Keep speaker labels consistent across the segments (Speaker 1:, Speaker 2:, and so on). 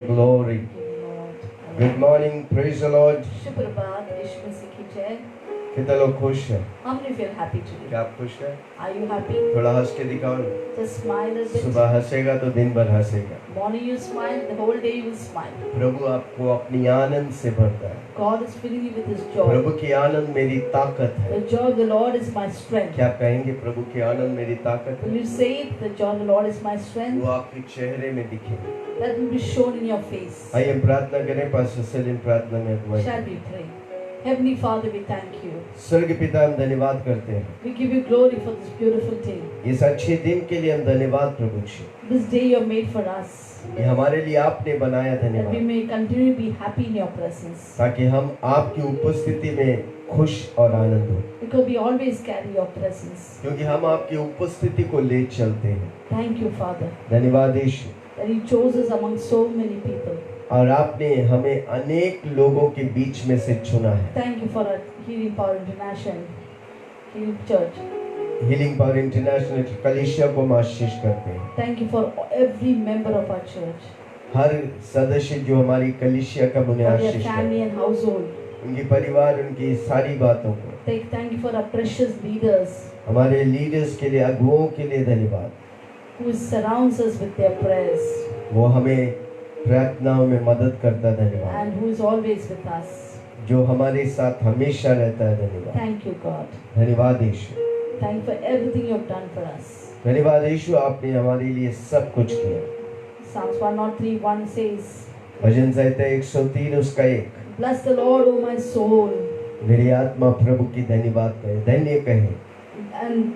Speaker 1: Glory. Good morning, praise the Lord.
Speaker 2: शुक्रवार यीशु मसीह की जय।
Speaker 1: कितने लोग खुश हैं?
Speaker 2: How many feel happy today?
Speaker 1: क्या आप खुश हैं?
Speaker 2: Are you happy?
Speaker 1: थोड़ा हंस के दिखाओ ना।
Speaker 2: Just smile a bit.
Speaker 1: सुबह हंसेगा तो दिन भर हंसेगा।
Speaker 2: Morning you smile, the whole day you will smile.
Speaker 1: प्रभु आपको अपनी आनंद से भरता है।
Speaker 2: God is filling you with His joy.
Speaker 1: प्रभु की आनंद मेरी ताकत है।
Speaker 2: The joy of the Lord is my strength.
Speaker 1: क्या आप कहेंगे प्रभु की आनंद मेरी ताकत
Speaker 2: Will
Speaker 1: है?
Speaker 2: you say it? The joy of the Lord is my strength.
Speaker 1: वो आपके चेहरे में दिखेगी।
Speaker 2: That will be shown in your face.
Speaker 1: आइए हम प्रार्थना करें। पास्टर सेलिन प्रार्थना में अगुवाई
Speaker 2: Shall
Speaker 1: करें।
Speaker 2: we pray? Heavenly Father, we thank you.
Speaker 1: स्वर्ग पिता हम धन्यवाद करते हैं।
Speaker 2: We give you glory for this beautiful day.
Speaker 1: इस अच्छे दिन के लिए हम धन्यवाद प्रभु जी।
Speaker 2: This day you have made for us.
Speaker 1: ये हमारे लिए आपने बनाया,
Speaker 2: That we
Speaker 1: धन्यवाद।
Speaker 2: may continue to be happy in your presence.
Speaker 1: ताकि हम आपकी उपस्थिति में खुश और आनंद हो,
Speaker 2: Because we always carry your presence.
Speaker 1: क्योंकि हम आपकी उपस्थिति को ले चलते हैं।
Speaker 2: Thank you, Father,
Speaker 1: धन्यवाद यीशु।
Speaker 2: that you chose us among so many people.
Speaker 1: और आपने हमें अनेक लोगों के बीच में से चुना है।
Speaker 2: Thank you for our Healing Power International Healing Church.
Speaker 1: Healing power international कलीसिया को हम आशीष करते हैं।
Speaker 2: Thank you for every member of our church,
Speaker 1: हर सदस्य जो हमारी कलीसिया का
Speaker 2: for
Speaker 1: उन्हें
Speaker 2: their
Speaker 1: आशीष करते
Speaker 2: family
Speaker 1: हैं,
Speaker 2: and household.
Speaker 1: उनके परिवार, उनकी सारी बातों को।
Speaker 2: Thank you for our precious leaders
Speaker 1: हमारे लीडर्स के लिए, अगुओं के लिए धन्यवाद।
Speaker 2: who surrounds us with their prayers
Speaker 1: वो हमें प्रार्थनाओं में मदद करता, धन्यवाद।
Speaker 2: and who is always with us.
Speaker 1: जो हमारे साथ हमेशा रहता है, धन्यवाद।
Speaker 2: Thank you, God.
Speaker 1: धन्यवाद यीशु।
Speaker 2: Thank you for everything you have done for us.
Speaker 1: धन्यवाद यीशु, आपने हमारे लिए सब कुछ किया।
Speaker 2: Psalms 103:1 says,
Speaker 1: भजन संहिता 103 उसका 1।
Speaker 2: Bless the Lord, O my soul,
Speaker 1: मेरी आत्मा प्रभु की धन्यवाद कहे, धन्य कहे,
Speaker 2: and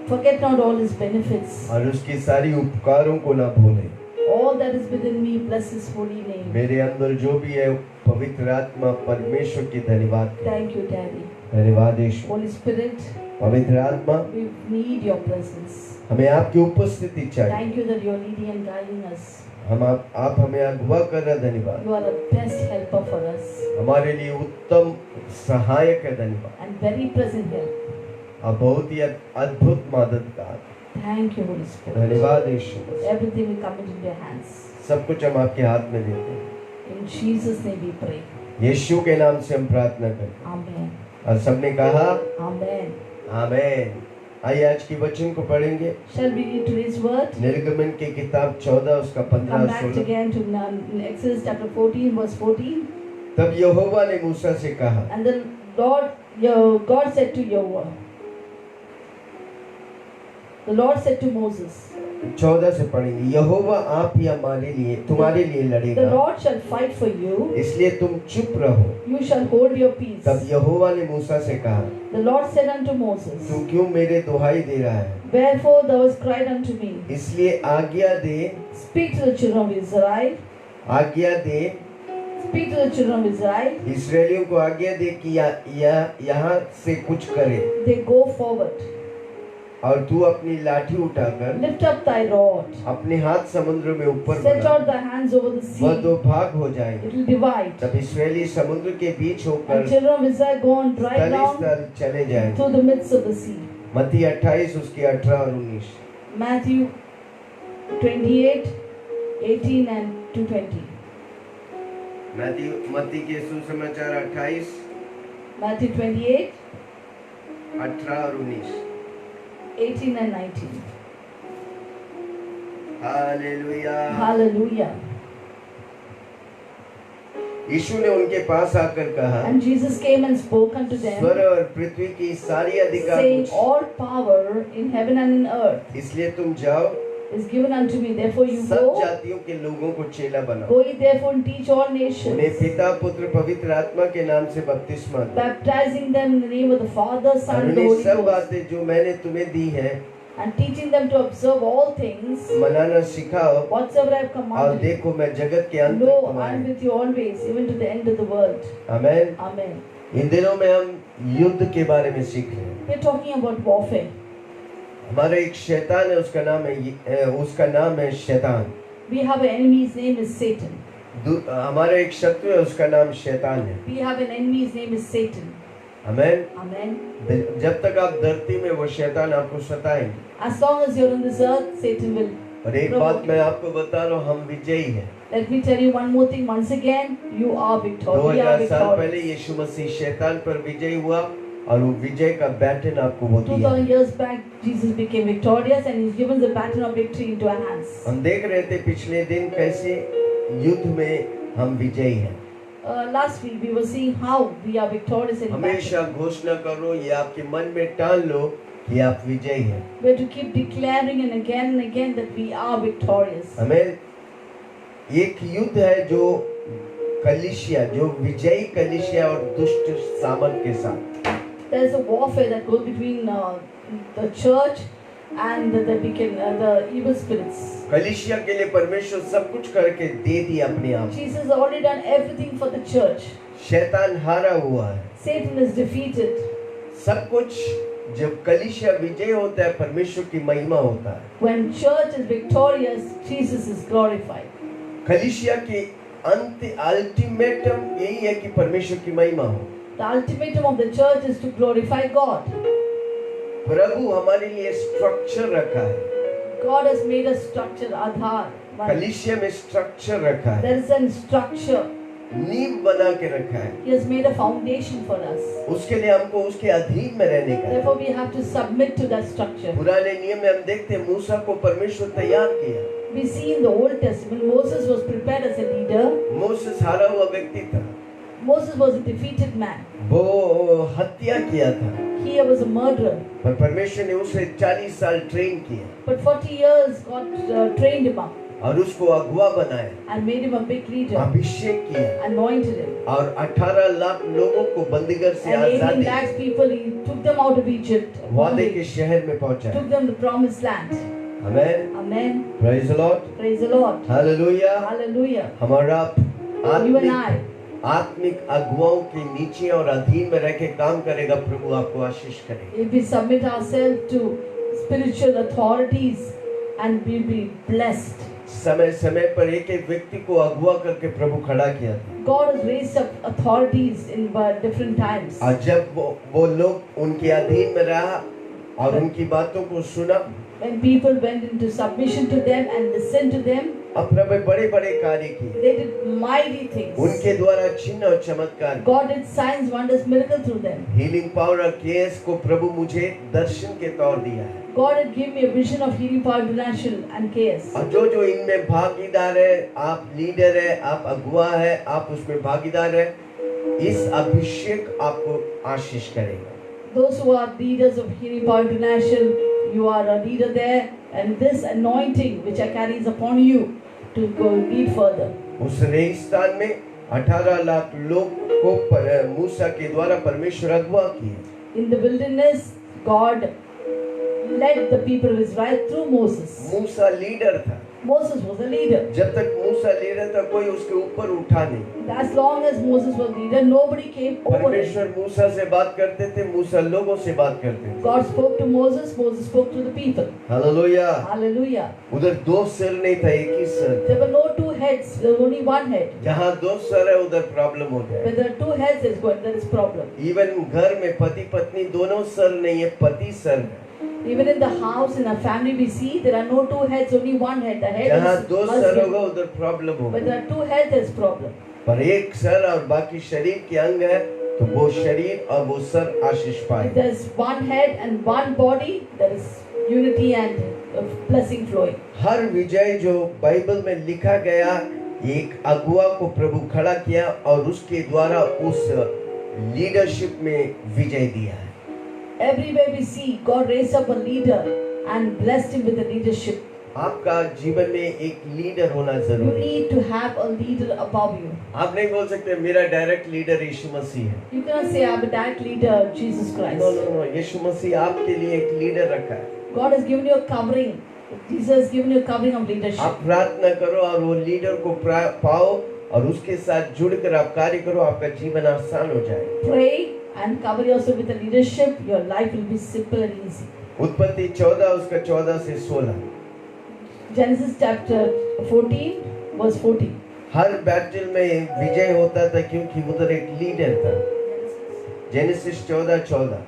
Speaker 2: forget not all His benefits.
Speaker 1: और उसकी सारी उपकारों को ना भूले।
Speaker 2: All that is within me, bless His holy name.
Speaker 1: मेरे अंदर जो भी है, पवित्र आत्मा परमेश्वर की धन्यवाद करे।
Speaker 2: Thank you, Daddy.
Speaker 1: धन्यवाद यीशु।
Speaker 2: Holy Spirit,
Speaker 1: पवित्र आत्मा,
Speaker 2: we need your presence.
Speaker 1: हमें आपकी उपस्थिति चाहिए।
Speaker 2: Thank you that you are leading and guiding us.
Speaker 1: आप हमें अगुवा कर रहे, धन्यवाद।
Speaker 2: You are the best helper for us
Speaker 1: हमारे लिए उत्तम सहायक है, धन्यवाद।
Speaker 2: and very present help.
Speaker 1: आप बहुत ही अद्भुत मददगार।
Speaker 2: Thank you, Holy Spirit.
Speaker 1: धन्यवाद यीशु।
Speaker 2: Everything will come into your hands.
Speaker 1: सब कुछ हम आपके हाथ में देते हैं।
Speaker 2: In Jesus' name we pray.
Speaker 1: यीशु के नाम से हम प्रार्थना करते हैं।
Speaker 2: Amen.
Speaker 1: और सबने कहा
Speaker 2: Amen.
Speaker 1: आमीन। आइए आज की वचन को पढ़ेंगे।
Speaker 2: Shall we read today's word?
Speaker 1: निर्गमन की किताब 14 उसका
Speaker 2: Come
Speaker 1: 15
Speaker 2: back
Speaker 1: 16।
Speaker 2: again to Exodus chapter 14, verse 14.
Speaker 1: तब यहोवा ने मूसा से कहा,
Speaker 2: And the God said to Yahweh, the Lord said to Moses,
Speaker 1: 14 से पढ़ेंगे। यहोवा आप ही हमारे लिए, तुम्हारे लिए
Speaker 2: the
Speaker 1: लड़ेगा,
Speaker 2: Lord shall fight for you,
Speaker 1: इसलिए तुम चुप रहो।
Speaker 2: you shall hold your peace.
Speaker 1: तब यहोवा ने मूसा से कहा,
Speaker 2: The Lord said unto Moses,
Speaker 1: तू क्यों मेरे दुहाई दे रहा है?
Speaker 2: Wherefore thou hast cried unto me,
Speaker 1: इसलिए आज्ञा दे,
Speaker 2: speak to the children of Israel,
Speaker 1: आज्ञा दे,
Speaker 2: speak to the children of Israel,
Speaker 1: इस्राएलियों को आज्ञा दे कि यहाँ से कुछ करे,
Speaker 2: they go forward.
Speaker 1: और तू अपनी लाठी उठाकर
Speaker 2: Lift up thy rod,
Speaker 1: अपने हाथ समुद्र में ऊपर
Speaker 2: stretch
Speaker 1: बढ़ा,
Speaker 2: out thy hands over the
Speaker 1: वह
Speaker 2: sea,
Speaker 1: दो भाग हो जाएंगे।
Speaker 2: it will divide.
Speaker 1: तब इस्राएली समुद्र के बीच होकर
Speaker 2: And children of Israel go on dry
Speaker 1: तली
Speaker 2: ground
Speaker 1: तर चले जाएंगे।
Speaker 2: through the midst of the sea.
Speaker 1: मत्ती 28 उसके 18 और 19।
Speaker 2: Matthew 28, 18 and to 20.
Speaker 1: मत्ती के सुसमाचार 28,
Speaker 2: Matthew 28,
Speaker 1: 18 और 19।
Speaker 2: 18 and 19.
Speaker 1: हालेलुया।
Speaker 2: Hallelujah.
Speaker 1: यीशु ने उनके पास आकर कहा,
Speaker 2: And Jesus came and spoke unto them,
Speaker 1: स्वर्ग और पृथ्वी की सारी अधिकार
Speaker 2: saying,
Speaker 1: मुझ,
Speaker 2: all power in heaven and in earth
Speaker 1: इसलिए तुम जाओ,
Speaker 2: is given unto me. Therefore you
Speaker 1: सब
Speaker 2: go,
Speaker 1: जातियों के लोगों को चेला बनाओ,
Speaker 2: go ye therefore and teach all
Speaker 1: उन्हें
Speaker 2: nations,
Speaker 1: पिता पुत्र पवित्र आत्मा के नाम से बपतिस्मा दो,
Speaker 2: baptizing them in the name of the Father,
Speaker 1: और
Speaker 2: Son, and the
Speaker 1: उन्हें
Speaker 2: Holy
Speaker 1: सब
Speaker 2: Ghost,
Speaker 1: बातें जो मैंने तुम्हें दी हैं
Speaker 2: and teaching them to observe all things
Speaker 1: मनाना सिखाओ,
Speaker 2: whatsoever I have
Speaker 1: और
Speaker 2: commanded you.
Speaker 1: देखो मैं जगत के अंत तक
Speaker 2: Lo, I am
Speaker 1: तुम्हारे।
Speaker 2: with you always, even to the end of the world.
Speaker 1: आमीन।
Speaker 2: Amen.
Speaker 1: इन दिनों में हम युद्ध के बारे में सीख रहे हैं।
Speaker 2: We are talking about warfare.
Speaker 1: हमारा एक शैतान है, उसका नाम है शैतान।
Speaker 2: We have an enemy, his name is Satan.
Speaker 1: हमारा एक शत्रु है, उसका नाम शैतान है।
Speaker 2: We have an enemy, his name is Satan.
Speaker 1: आमीन।
Speaker 2: Amen.
Speaker 1: जब तक आप धरती में, वो शैतान आपको सताएंगे।
Speaker 2: As long as you're on this earth, Satan will
Speaker 1: और एक बात मैं आपको बता रहा हूँ, हम विजयी हैं।
Speaker 2: Let me tell you one more thing once again. You are victorious. We are
Speaker 1: 2000 साल पहले
Speaker 2: victorious.
Speaker 1: यीशु मसीह शैतान पर विजय हुआ और वो विजय का बैटन आपको वो दिया।
Speaker 2: 2000 years back, Jesus became victorious and He's given the baton of victory into our hands.
Speaker 1: हम देख रहे थे पिछले दिन कैसे युद्ध में हम विजयी हैं।
Speaker 2: Last week we were seeing how we are victorious in
Speaker 1: हमेशा
Speaker 2: battle.
Speaker 1: घोषणा करो, ये आपके मन में टाल लो कि आप विजयी हैं।
Speaker 2: We have to keep declaring and again that we are victorious.
Speaker 1: हमें एक युद्ध है जो कलीसिया, जो विजयी कलीसिया और दुष्ट सामंत के साथ।
Speaker 2: There is a warfare that goes between the church and the evil spirits.
Speaker 1: कलीसिया के लिए परमेश्वर सब कुछ करके दे दिया अपने आप।
Speaker 2: Jesus has already done everything for the church.
Speaker 1: शैतान हारा हुआ है।
Speaker 2: Satan is defeated.
Speaker 1: सब कुछ जब कलीसिया विजय होता है परमेश्वर की महिमा होता है।
Speaker 2: When church is victorious, Jesus is glorified.
Speaker 1: कलीसिया की अंत अल्टीमेटम यही है कि परमेश्वर की महिमा हो।
Speaker 2: The ultimatum of the church is to glorify God.
Speaker 1: प्रभु हमारे लिए स्ट्रक्चर रखा है।
Speaker 2: God has made a structure, आधार.
Speaker 1: कलीसिया में स्ट्रक्चर रखा है,
Speaker 2: There is a structure.
Speaker 1: नींव बना के रखा है।
Speaker 2: He has made a foundation for us.
Speaker 1: उसके लिए हमको उसके अधीन में रहने का है।
Speaker 2: Therefore, we have to submit to that structure.
Speaker 1: पुराने नियम में हम देखते हैं मूसा को परमेश्वर तैयार किया।
Speaker 2: We see in the Old Testament, Moses was prepared as a leader.
Speaker 1: Moses हारा हुआ व्यक्ति था,
Speaker 2: Moses was a defeated man.
Speaker 1: वो हत्या किया था,
Speaker 2: He was a murderer.
Speaker 1: पर परमेश्वर ने उसे 40 साल ट्रेन किया
Speaker 2: But 40 years God trained him up
Speaker 1: और उसको अगुआ बनाया,
Speaker 2: and made him a big leader,
Speaker 1: अभिषेक किया
Speaker 2: anointed him.
Speaker 1: और 18 लाख लोगों को बंदीगर से
Speaker 2: And 18
Speaker 1: आजादी,
Speaker 2: lakhs people, he took them out of Egypt,
Speaker 1: वादे के शहर में पहुंचाया।
Speaker 2: took them to the promised land.
Speaker 1: Amen,
Speaker 2: Amen.
Speaker 1: Praise the Lord,
Speaker 2: Praise the Lord.
Speaker 1: Hallelujah.
Speaker 2: Hallelujah.
Speaker 1: हमारा
Speaker 2: You and I,
Speaker 1: आत्मिक अगुवाओं के नीचे और अधीन में रह के काम करेगा, प्रभु आपको आशीष करेगा।
Speaker 2: if we submit ourselves to spiritual authorities and we will be blessed.
Speaker 1: समय समय पर एक एक व्यक्ति को अगुवा करके प्रभु खड़ा किया था।
Speaker 2: God has raised up authorities in different times.
Speaker 1: और जब वो लोग उनके अधीन में रहा और उनकी बातों को सुना,
Speaker 2: When people went into submission to them and listened to them,
Speaker 1: अपने में बड़े बड़े कार्य किए,
Speaker 2: they did mighty things.
Speaker 1: उनके द्वारा चिन्ह और चमत्कार,
Speaker 2: God did signs, wonders, miracles through them.
Speaker 1: Healing power और केएस को प्रभु मुझे दर्शन के तौर दिया है।
Speaker 2: God had given me a vision of Healing Power International and KS.
Speaker 1: और जो इनमें भागीदार है, आप लीडर है, आप अगुवा है, आप उसमें भागीदार है, इस अभिषेक आपको आशीष करेगा।
Speaker 2: Those who are leaders of Healing Power International, you are a leader there, and this anointing which I carry is upon you to go lead further.
Speaker 1: उस रेगिस्तान में 18 लाख लोग को मूसा के द्वारा परमेश्वर अगुवा किए।
Speaker 2: In the wilderness, God led the people of Israel through Moses.
Speaker 1: Musa leader था।
Speaker 2: Moses was a leader.
Speaker 1: जब तक मूसा लीडर था कोई उसके ऊपर उठा नहीं।
Speaker 2: As long as Moses was leader, nobody came over him.
Speaker 1: परमेश्वर मूसा से बात करते थे, मूसा लोगों से बात करते थे।
Speaker 2: God spoke to Moses, Moses spoke to the people.
Speaker 1: Hallelujah.
Speaker 2: Hallelujah.
Speaker 1: उधर दो सिर नहीं था, एक ही सिर।
Speaker 2: There were no two heads, there was only one head.
Speaker 1: जहाँ दो सर है उधर प्रॉब्लम होता है।
Speaker 2: When there are two heads, there is problem.
Speaker 1: Even घर में पति पत्नी दोनों सर नहीं है, पति सर है।
Speaker 2: Even in the house, in a family, we see there are no two heads, only one head. The head
Speaker 1: जहाँ
Speaker 2: is
Speaker 1: दो सर
Speaker 2: husband.
Speaker 1: होगा उधर प्रॉब्लम
Speaker 2: When
Speaker 1: होगा।
Speaker 2: there are two heads, there is problem.
Speaker 1: पर एक sir और बाकी शरीर के अंग है तो वो शरीर और वो सर आशीष
Speaker 2: If
Speaker 1: पाएगा।
Speaker 2: there is one head and one body, there is unity and blessing flowing.
Speaker 1: हर विजय जो बाइबल में लिखा गया, एक अगुआ को प्रभु खड़ा किया और उसके द्वारा उस लीडरशिप में विजय दिया है।
Speaker 2: Everywhere we see, God raised up a leader and blessed him with the leadership.
Speaker 1: आपका जीवन में एक लीडर होना
Speaker 2: You
Speaker 1: जरूरी है।
Speaker 2: need to have a leader above you.
Speaker 1: आप नहीं बोल सकते मेरा डायरेक्ट लीडर यीशु मसीह है।
Speaker 2: You cannot say I'm a direct leader, Jesus Christ.
Speaker 1: No, यीशु मसीह आपके लिए एक लीडर रखा है।
Speaker 2: God has given you a covering. Jesus has given you a covering of leadership.
Speaker 1: आप प्रार्थना करो और वो लीडर को पाओ और उसके साथ जुड़कर आप कार्य करो, आपका जीवन आसान हो जाए।
Speaker 2: Pray and cover yourself with the leadership. Your life will be simple and easy.
Speaker 1: उत्पत्ति 14 उसका 14 से 16।
Speaker 2: Genesis chapter 14, verse 14.
Speaker 1: हर बैटल में विजय होता था क्योंकि उधर एक लीडर था। जेनेसिस 14:14।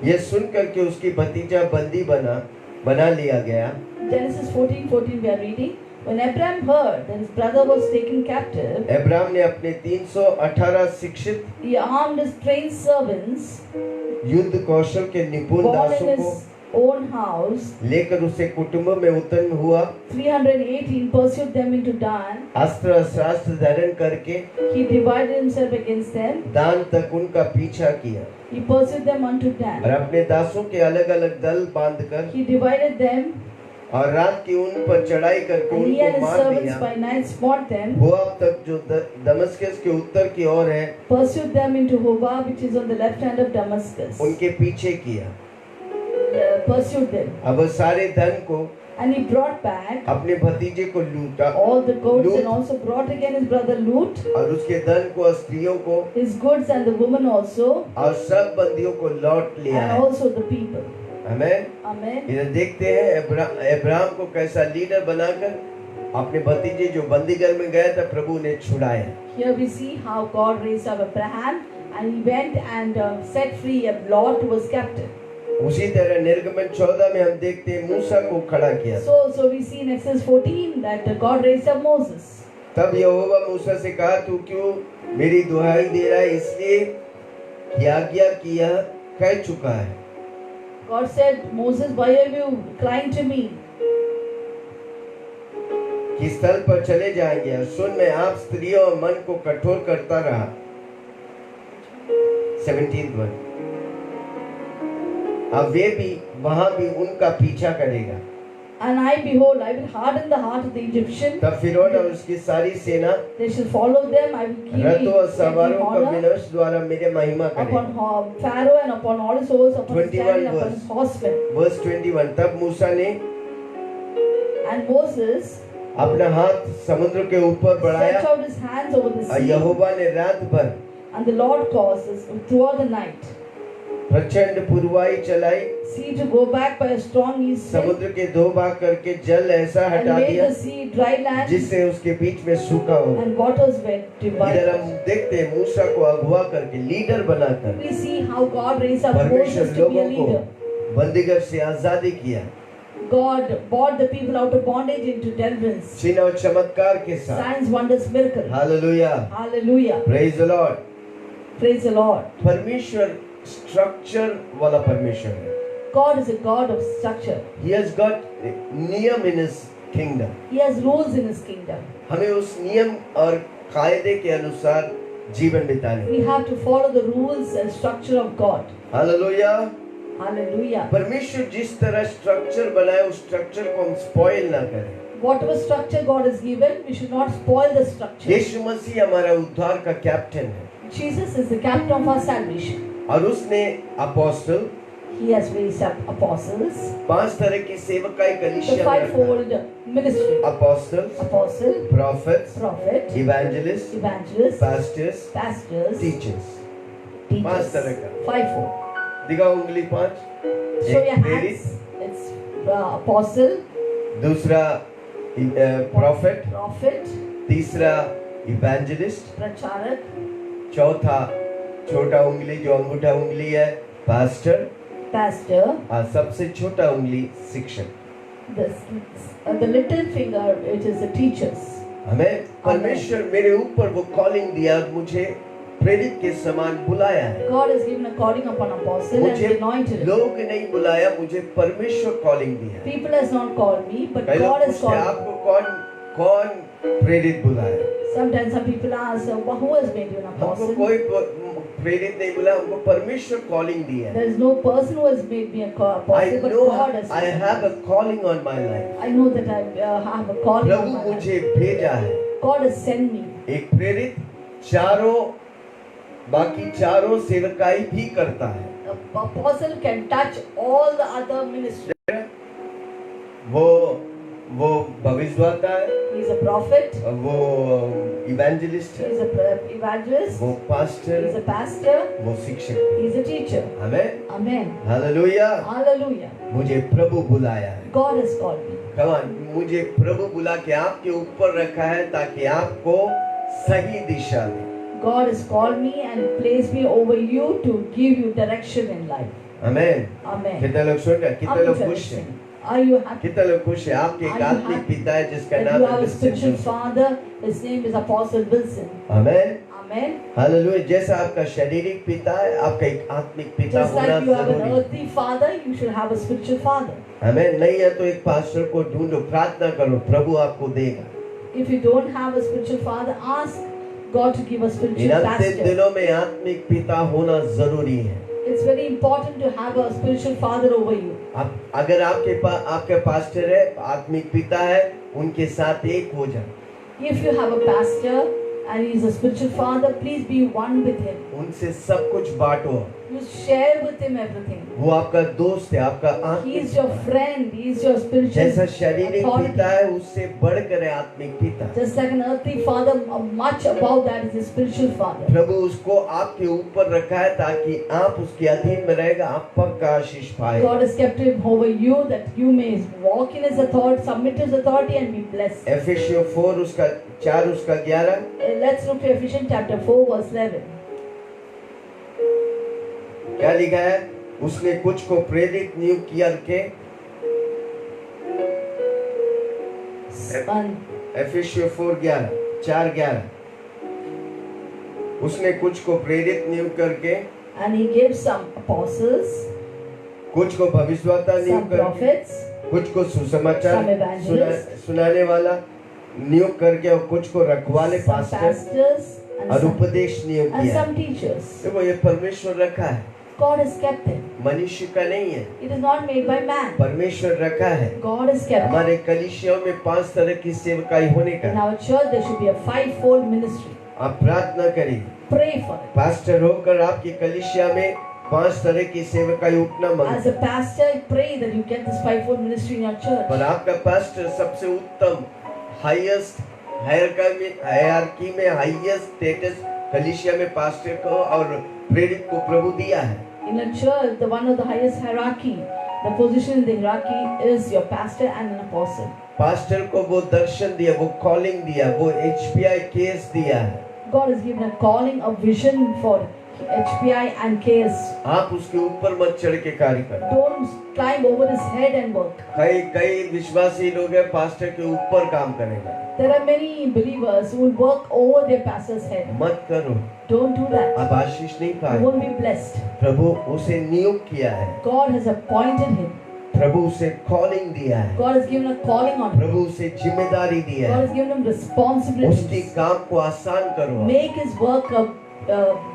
Speaker 1: यह सुनकर कि उसकी भतीजा बंदी बना लिया गया,
Speaker 2: Genesis 14:14 we are reading. When Abraham heard that his brother was taken captive,
Speaker 1: Abraham ने अपने 318 शिक्षित
Speaker 2: he armed his trained servants,
Speaker 1: युद्ध कौशल के निपुण
Speaker 2: born in
Speaker 1: दासों को
Speaker 2: his own house.
Speaker 1: लेकर उसे कुटुंब में उत्पन्न हुआ,
Speaker 2: 318 pursued them into Dan.
Speaker 1: अस्त्र शस्त्र धारण करके
Speaker 2: He divided himself against them.
Speaker 1: दान तक उनका पीछा किया
Speaker 2: He pursued them unto
Speaker 1: और
Speaker 2: Dan.
Speaker 1: अपने दासों के अलग अलग दल बांधकर
Speaker 2: He divided them,
Speaker 1: और रात की उन पर चढ़ाई करके
Speaker 2: and he and
Speaker 1: उनको
Speaker 2: his
Speaker 1: मार
Speaker 2: servants
Speaker 1: दिया।
Speaker 2: by night smote them,
Speaker 1: होआब तक जो दमस्कस के उत्तर की ओर है
Speaker 2: pursued them into Hobah, which is on the left hand of Damascus.
Speaker 1: उनके पीछे किया।
Speaker 2: Pursued them,
Speaker 1: अब वो सारे धन को
Speaker 2: and he brought back
Speaker 1: अपने भतीजे को लूटा
Speaker 2: all the goods,
Speaker 1: लूट
Speaker 2: and also brought again his brother Lut,
Speaker 1: और उसके धन को, स्त्रियों को
Speaker 2: his goods and the woman also,
Speaker 1: और सब बंदियों को लौट लिया
Speaker 2: and
Speaker 1: है।
Speaker 2: also the people.
Speaker 1: Amen.
Speaker 2: Amen.
Speaker 1: इधर देखते हैं अब्राहम को कैसा लीडर बनाकर अपने भतीजे जो बंदीगढ़ में गया था प्रभु ने छुड़ाया।
Speaker 2: Here we see how God raised up Abraham, and he went and set free Lot who was captive.
Speaker 1: उसी तरह निर्गमन 14 में हम देखते हैं मूसा को खड़ा किया।
Speaker 2: So we see in Exodus 14 that God raised up Moses.
Speaker 1: तब यहोवा मूसा से कहा, तू क्यों मेरी दुहाई दे रहा है? इसलिए कि आज्ञा किया कह चुका है।
Speaker 2: God said, Moses, why are you crying to me?
Speaker 1: कि स्थल पर चले जाएंगे और सुन, मैं आप स्त्रियों और मन को कठोर करता रहा। 17th one। अब वे भी वहां भी उनका पीछा करेगा।
Speaker 2: And I, behold, I will harden the heart of the Egyptian.
Speaker 1: तब फिरौन और उसकी सारी सेना
Speaker 2: They shall follow them. I will give
Speaker 1: रथों और सवारों का
Speaker 2: honor
Speaker 1: विनाश द्वारा मेरे महिमा
Speaker 2: upon
Speaker 1: करेगा।
Speaker 2: Pharaoh and upon all his hosts, upon his
Speaker 1: 21
Speaker 2: chariot, upon
Speaker 1: verse.
Speaker 2: his horsemen.
Speaker 1: Verse 21। तब मूसा ने
Speaker 2: And Moses
Speaker 1: अपना हाथ समुद्र के ऊपर बढ़ाया
Speaker 2: stretched out his hands over the
Speaker 1: और
Speaker 2: sea,
Speaker 1: यहोवा ने रात भर
Speaker 2: and the Lord caused us throughout the night
Speaker 1: प्रचंड पुरवाई चलाई,
Speaker 2: sea to go back by a strong east wind,
Speaker 1: समुद्र के दो भाग करके जल ऐसा
Speaker 2: and
Speaker 1: हटा
Speaker 2: made
Speaker 1: दिया
Speaker 2: the sea dry land,
Speaker 1: जिससे उसके बीच में सूखा हो।
Speaker 2: and waters were
Speaker 1: इधर हम
Speaker 2: divided.
Speaker 1: देखते हैं मूसा को अगुवा करके लीडर बनाकर
Speaker 2: We see how God raised up
Speaker 1: परमेश्वर
Speaker 2: Moses to be a
Speaker 1: लोगों को
Speaker 2: leader.
Speaker 1: बंदीगढ़ से आजादी किया,
Speaker 2: God brought the people out of bondage into deliverance.
Speaker 1: चिन्ह और चमत्कार के साथ।
Speaker 2: Signs, wonders, miracles.
Speaker 1: Hallelujah,
Speaker 2: Hallelujah.
Speaker 1: Praise the Lord.
Speaker 2: Praise the Lord.
Speaker 1: परमेश्वर स्ट्रक्चर वाला परमेश्वर है।
Speaker 2: God is a God of structure.
Speaker 1: He has got नियम in his kingdom।
Speaker 2: He has rules in His kingdom.
Speaker 1: हमें उस नियम और कायदे के अनुसार जीवन बिताने।
Speaker 2: We have to follow the rules and structure of God.
Speaker 1: Hallelujah.
Speaker 2: Hallelujah.
Speaker 1: परमेश्वर जिस तरह स्ट्रक्चर बनाए उस स्ट्रक्चर को हम स्पॉइल ना करें।
Speaker 2: Whatever structure God has given, we should not spoil the structure.
Speaker 1: यीशु मसीह हमारा उद्धार का कैप्टन है
Speaker 2: Jesus is the captain of our salvation.
Speaker 1: और उसने apostle
Speaker 2: He has raised up apostles,
Speaker 1: 5 तरह की सेवकाई
Speaker 2: the
Speaker 1: कलीसिया में रखा।
Speaker 2: fivefold ministry:
Speaker 1: apostle,
Speaker 2: apostle,
Speaker 1: profits,
Speaker 2: prophet,
Speaker 1: evangelist,
Speaker 2: evangelist,
Speaker 1: pastors,
Speaker 2: pastors,
Speaker 1: teachers.
Speaker 2: teachers.
Speaker 1: 5 तरह का।
Speaker 2: Fivefold.
Speaker 1: दिखाओ उंगली 5।
Speaker 2: Show your
Speaker 1: प्रेरित,
Speaker 2: hands. It's apostle,
Speaker 1: दूसरा प्रॉफिट,
Speaker 2: prophet,
Speaker 1: तीसरा इवेंजलिस्ट,
Speaker 2: pracharak,
Speaker 1: चौथा छोटा उंगली जो अंगूठा उंगली है पास्टर,
Speaker 2: pastor.
Speaker 1: और सबसे छोटा उंगली शिक्षक।
Speaker 2: The little finger, it is the teachers.
Speaker 1: हमें परमेश्वर मेरे ऊपर वो कॉलिंग दिया, मुझे प्रेरित के समान बुलाया है।
Speaker 2: God has given a calling upon apostle and
Speaker 1: मुझे
Speaker 2: anointed him.
Speaker 1: लोग नहीं बुलाया, मुझे परमेश्वर कॉलिंग दिया।
Speaker 2: People has not called me, but
Speaker 1: कई लोग
Speaker 2: God has
Speaker 1: पूछते हैं,
Speaker 2: called me.
Speaker 1: आपको कौन प्रेरित बुलाया?
Speaker 2: Sometimes some people ask, who has made you an
Speaker 1: हमको
Speaker 2: apostle?
Speaker 1: कोई प्रेरित नहीं बुलाया, हमको परमेश्वर कॉलिंग दिया है।
Speaker 2: There is no person who has made me a
Speaker 1: I
Speaker 2: apostle, but
Speaker 1: know
Speaker 2: God has.
Speaker 1: I have a calling on my life।
Speaker 2: I know that I have a calling on
Speaker 1: Prabhu
Speaker 2: my life.
Speaker 1: मुझे भेजा है।
Speaker 2: God has sent me.
Speaker 1: एक प्रेरित बाकी चारों सेवकाई भी करता है।
Speaker 2: The apostle can touch all the other ministries.
Speaker 1: वो भविष्यद्वक्ता है,
Speaker 2: He is a prophet.
Speaker 1: वो इवेंजलिस्ट
Speaker 2: He
Speaker 1: है,
Speaker 2: is a evangelist.
Speaker 1: वो pastor,
Speaker 2: He is a pastor.
Speaker 1: वो शिक्षक है।
Speaker 2: He is a teacher.
Speaker 1: Amen,
Speaker 2: Amen.
Speaker 1: Hallelujah.
Speaker 2: Hallelujah.
Speaker 1: मुझे प्रभु बुलाया है।
Speaker 2: God has called me.
Speaker 1: Come on, मुझे प्रभु बुला के आपके ऊपर रखा है ताकि आपको सही दिशा दे।
Speaker 2: God has called me and placed me over you to give you direction in life.
Speaker 1: Amen.
Speaker 2: Amen.
Speaker 1: कितने लोग सुन रहे हैं? कितने लोग खुश हैं?
Speaker 2: Are you happy
Speaker 1: कितने लोग खुश हैं आपके एक
Speaker 2: Are you
Speaker 1: आत्मिक
Speaker 2: happy
Speaker 1: पिता है जिसका
Speaker 2: that
Speaker 1: नाम
Speaker 2: you
Speaker 1: है
Speaker 2: have a
Speaker 1: Wilson
Speaker 2: spiritual
Speaker 1: Joseph?
Speaker 2: father? His name is Apostle Wilson.
Speaker 1: Amen
Speaker 2: Amen.
Speaker 1: Hallelujah. जैसा आपका शारीरिक पिता है आपका एक आत्मिक पिता
Speaker 2: Just
Speaker 1: होना
Speaker 2: like you have an
Speaker 1: जरूरी है।
Speaker 2: earthly father, you should have a spiritual father.
Speaker 1: आमेन। नहीं है तो एक पास्टर को ढूंढो, प्रार्थना करो, प्रभु आपको देगा।
Speaker 2: If you don't have a spiritual father, ask God to give a
Speaker 1: in
Speaker 2: spiritual
Speaker 1: अंतिम
Speaker 2: pastor.
Speaker 1: दिनों में आत्मिक पिता होना जरूरी है।
Speaker 2: It's very important to have a spiritual father over you.
Speaker 1: आप अगर आपके पास्टर है, आत्मिक पिता है, उनके साथ एक हो जाए।
Speaker 2: If you have a pastor and he is a spiritual father, please be one with him.
Speaker 1: उनसे सब कुछ बांटो।
Speaker 2: You share with him everything.
Speaker 1: वो आपका दोस्त है, आपका
Speaker 2: He
Speaker 1: आत्मिक
Speaker 2: is your friend. He is your spiritual
Speaker 1: जैसा शारीरिक
Speaker 2: authority.
Speaker 1: पिता है उससे बढ़कर है आत्मिक पिता।
Speaker 2: Just like an earthly father, much above that is a spiritual father.
Speaker 1: प्रभु उसको आपके ऊपर रखा है ताकि आप उसके अधीन में रहेगा, आप पक्का आशीष पाए।
Speaker 2: God has kept him over you that you may walk in his authority, submit to his authority and be blessed.
Speaker 1: एफेसियों 4 उसका 4 उसका 11।
Speaker 2: Let's look to Ephesians chapter 4 verse 11.
Speaker 1: क्या लिखा है? उसने कुछ को प्रेरित नियुक्त किया के
Speaker 2: And
Speaker 1: एफेसियों 4:11 उसने कुछ को प्रेरित नियुक्त करके,
Speaker 2: he gave some apostles,
Speaker 1: कुछ को भविष्यवक्ता
Speaker 2: some
Speaker 1: नियुक्त करके,
Speaker 2: prophets,
Speaker 1: कुछ को सुसमाचार
Speaker 2: some evangelists,
Speaker 1: सुनाने वाला नियुक्त करके और कुछ को रखवाले
Speaker 2: some
Speaker 1: पास्टर
Speaker 2: pastors, and
Speaker 1: और
Speaker 2: some,
Speaker 1: उपदेश नियुक्त
Speaker 2: and
Speaker 1: किया।
Speaker 2: some teachers.
Speaker 1: देखो ये परमेश्वर रखा है,
Speaker 2: God has kept him.
Speaker 1: मनुष्य का नहीं है,
Speaker 2: It is not made by man.
Speaker 1: परमेश्वर रखा है।
Speaker 2: God has kept him.
Speaker 1: हमारे कलीसियों में 5 तरह की सेवकाई होने
Speaker 2: In
Speaker 1: का
Speaker 2: our church there should be a fivefold ministry.
Speaker 1: आप प्रार्थना करिए,
Speaker 2: Pray for it.
Speaker 1: पास्टर होकर आपकी कलीसिया में 5 तरह की सेवकाई उठना
Speaker 2: As
Speaker 1: मांगता
Speaker 2: a pastor, pray that you get this fivefold ministry in your church.
Speaker 1: पर आपका पास्टर सबसे उत्तम हाईएस्ट हायरार्की में हाईएस्ट स्टेटस कलीसिया में पास्टर को और प्रेरित को प्रभु दिया है।
Speaker 2: In a church, the one of the highest hierarchy, the position in the hierarchy is your pastor and an apostle.
Speaker 1: Pastor को वो दर्शन दिया, वो कॉलिंग दिया, वो HPI केस दिया है।
Speaker 2: God has given a calling, a vision for HPI and KS.
Speaker 1: आप उसके ऊपर मत चढ़ के कार्य करो।
Speaker 2: Don't climb over his head and work.
Speaker 1: कई विश्वासी लोग हैं पास्टर के ऊपर काम करेंगे।
Speaker 2: There are many believers who will work over their pastor's head.
Speaker 1: मत करो,
Speaker 2: Don't do that.
Speaker 1: आप आशीष नहीं
Speaker 2: You
Speaker 1: पाए।
Speaker 2: won't be blessed.
Speaker 1: प्रभु उसे नियुक्त किया है,
Speaker 2: God has appointed him.
Speaker 1: प्रभु उसे कॉलिंग दिया है,
Speaker 2: God has given a calling on him.
Speaker 1: प्रभु उसे जिम्मेदारी दिया
Speaker 2: God
Speaker 1: है।
Speaker 2: has given him
Speaker 1: उसकी
Speaker 2: responsibilities.
Speaker 1: काम को आसान करो,
Speaker 2: Make his work a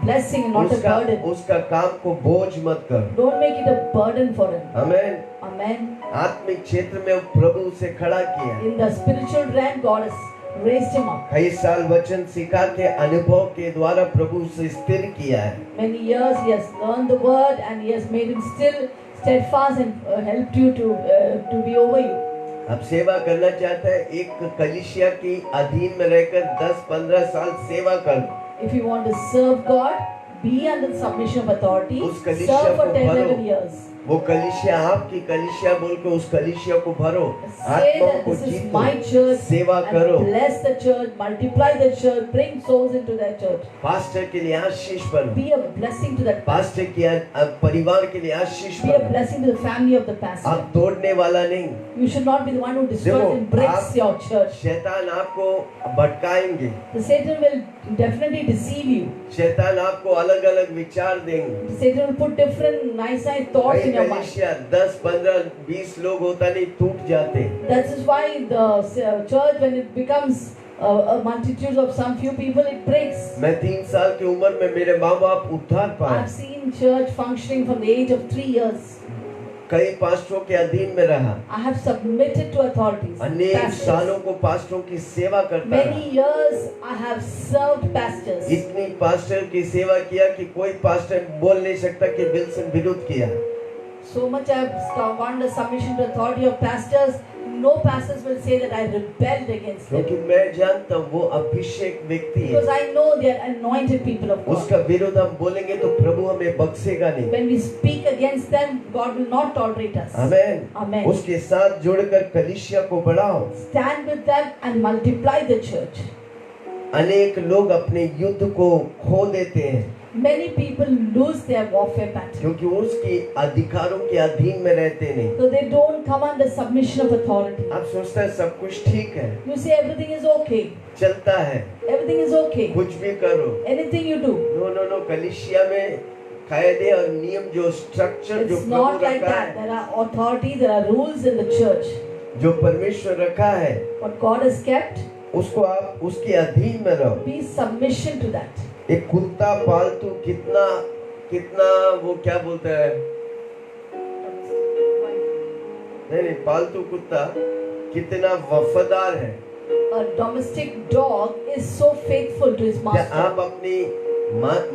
Speaker 2: blessing and not a burden.
Speaker 1: उसका काम को बोझ मत करो।
Speaker 2: Don't make it a burden for him.
Speaker 1: Amen.
Speaker 2: Amen.
Speaker 1: आत्मिक क्षेत्र में प्रभु उसे खड़ा किया है।
Speaker 2: In the spiritual realm, God has raised him up.
Speaker 1: कई साल वचन सिखा के अनुभव के द्वारा प्रभु उसे स्थिर किया है।
Speaker 2: Many years he has learned the word and he has made him still steadfast and helped you to be over you.
Speaker 1: अब सेवा करना चाहता है, एक कलीसिया की अधीन में रहकर 10-15 साल सेवा कर।
Speaker 2: If you want to serve God, be under the submission of authority.
Speaker 1: उस कलीसिया
Speaker 2: Serve for
Speaker 1: को
Speaker 2: 10-11
Speaker 1: भरो।
Speaker 2: years.
Speaker 1: वो कलीसिया आपकी कलीसिया बोल के उस कलीसिया को भरो,
Speaker 2: Say
Speaker 1: आत्माओं
Speaker 2: that
Speaker 1: को
Speaker 2: this is
Speaker 1: जीतो,
Speaker 2: my church
Speaker 1: सेवा करो।
Speaker 2: and bless the church, multiply the church, bring souls into that church.
Speaker 1: Pastor के लिए आशीष बनो,
Speaker 2: Be a blessing to that pastor.
Speaker 1: Pastor के परिवार के लिए आशीष
Speaker 2: Be a
Speaker 1: बनो।
Speaker 2: blessing to the family of the pastor.
Speaker 1: आप तोड़ने वाला नहीं।
Speaker 2: You should not be the one who destroys
Speaker 1: देखो,
Speaker 2: and breaks
Speaker 1: आप-
Speaker 2: your church.
Speaker 1: शैतान आपको भटकाएंगे,
Speaker 2: The Satan will definitely deceive you.
Speaker 1: शैतान आपको अलग अलग विचार देंगे।
Speaker 2: Satan will put different nice thoughts
Speaker 1: कई
Speaker 2: in your mind.
Speaker 1: कलीसिया 10, 15, 20 लोग होता नहीं, टूट जाते।
Speaker 2: That is why the church, when it becomes a multitude of some few people, it breaks.
Speaker 1: मैं 3 साल की उम्र में मेरे माँ बाप उद्धार पाए,
Speaker 2: I've seen church functioning from the age of 3 years.
Speaker 1: कई पास्टरों के अधीन में रहा,
Speaker 2: I have submitted to authorities.
Speaker 1: अनेक
Speaker 2: pastors.
Speaker 1: सालों को पास्टरों की सेवा करता
Speaker 2: Many
Speaker 1: रहा।
Speaker 2: years I have served pastors.
Speaker 1: इतनी पास्टर की सेवा किया कि कोई पास्टर बोल नहीं सकता कि विल्सन विरुद्ध किया।
Speaker 2: So much I have won the submission to authority of pastors. No pastors will say that I rebelled against them.
Speaker 1: क्योंकि मैं जानता हूँ वो अभिषेक व्यक्ति है,
Speaker 2: Because I know they are anointed people of God.
Speaker 1: उसका विरोध हम बोलेंगे तो प्रभु हमें बख्शेगा नहीं।
Speaker 2: When we speak against them, God will not tolerate us.
Speaker 1: Amen.
Speaker 2: Amen.
Speaker 1: उसके साथ जुड़कर कलीसिया को बढ़ाओ।
Speaker 2: Stand with them and multiply the church.
Speaker 1: अनेक लोग अपने युद्ध को खो देते हैं।
Speaker 2: Many people lose their warfare battle.
Speaker 1: क्योंकि उसके अधिकारों के अधीन में रहते नहीं।
Speaker 2: So they don't come under submission of authority.
Speaker 1: आप सोचते हैं सब कुछ ठीक है,
Speaker 2: You say everything is okay.
Speaker 1: चलता है,
Speaker 2: Everything is okay.
Speaker 1: कुछ भी करो।
Speaker 2: Anything you do.
Speaker 1: No no no, कलीसिया में कायदे और नियम जो स्ट्रक्चर जो
Speaker 2: It's
Speaker 1: प्रभु
Speaker 2: not like
Speaker 1: रखा
Speaker 2: that.
Speaker 1: है,
Speaker 2: There are authority, there are rules in the church.
Speaker 1: जो परमेश्वर रखा है,
Speaker 2: What God has kept,
Speaker 1: उसको आप उसके अधीन में रहो।
Speaker 2: be submission to that.
Speaker 1: एक कुत्ता पालतू कितना कितना वो क्या बोलता है, नहीं पालतू कुत्ता कितना वफादार है।
Speaker 2: A domestic dog is so faithful to his
Speaker 1: क्या
Speaker 2: master.
Speaker 1: आप अपनी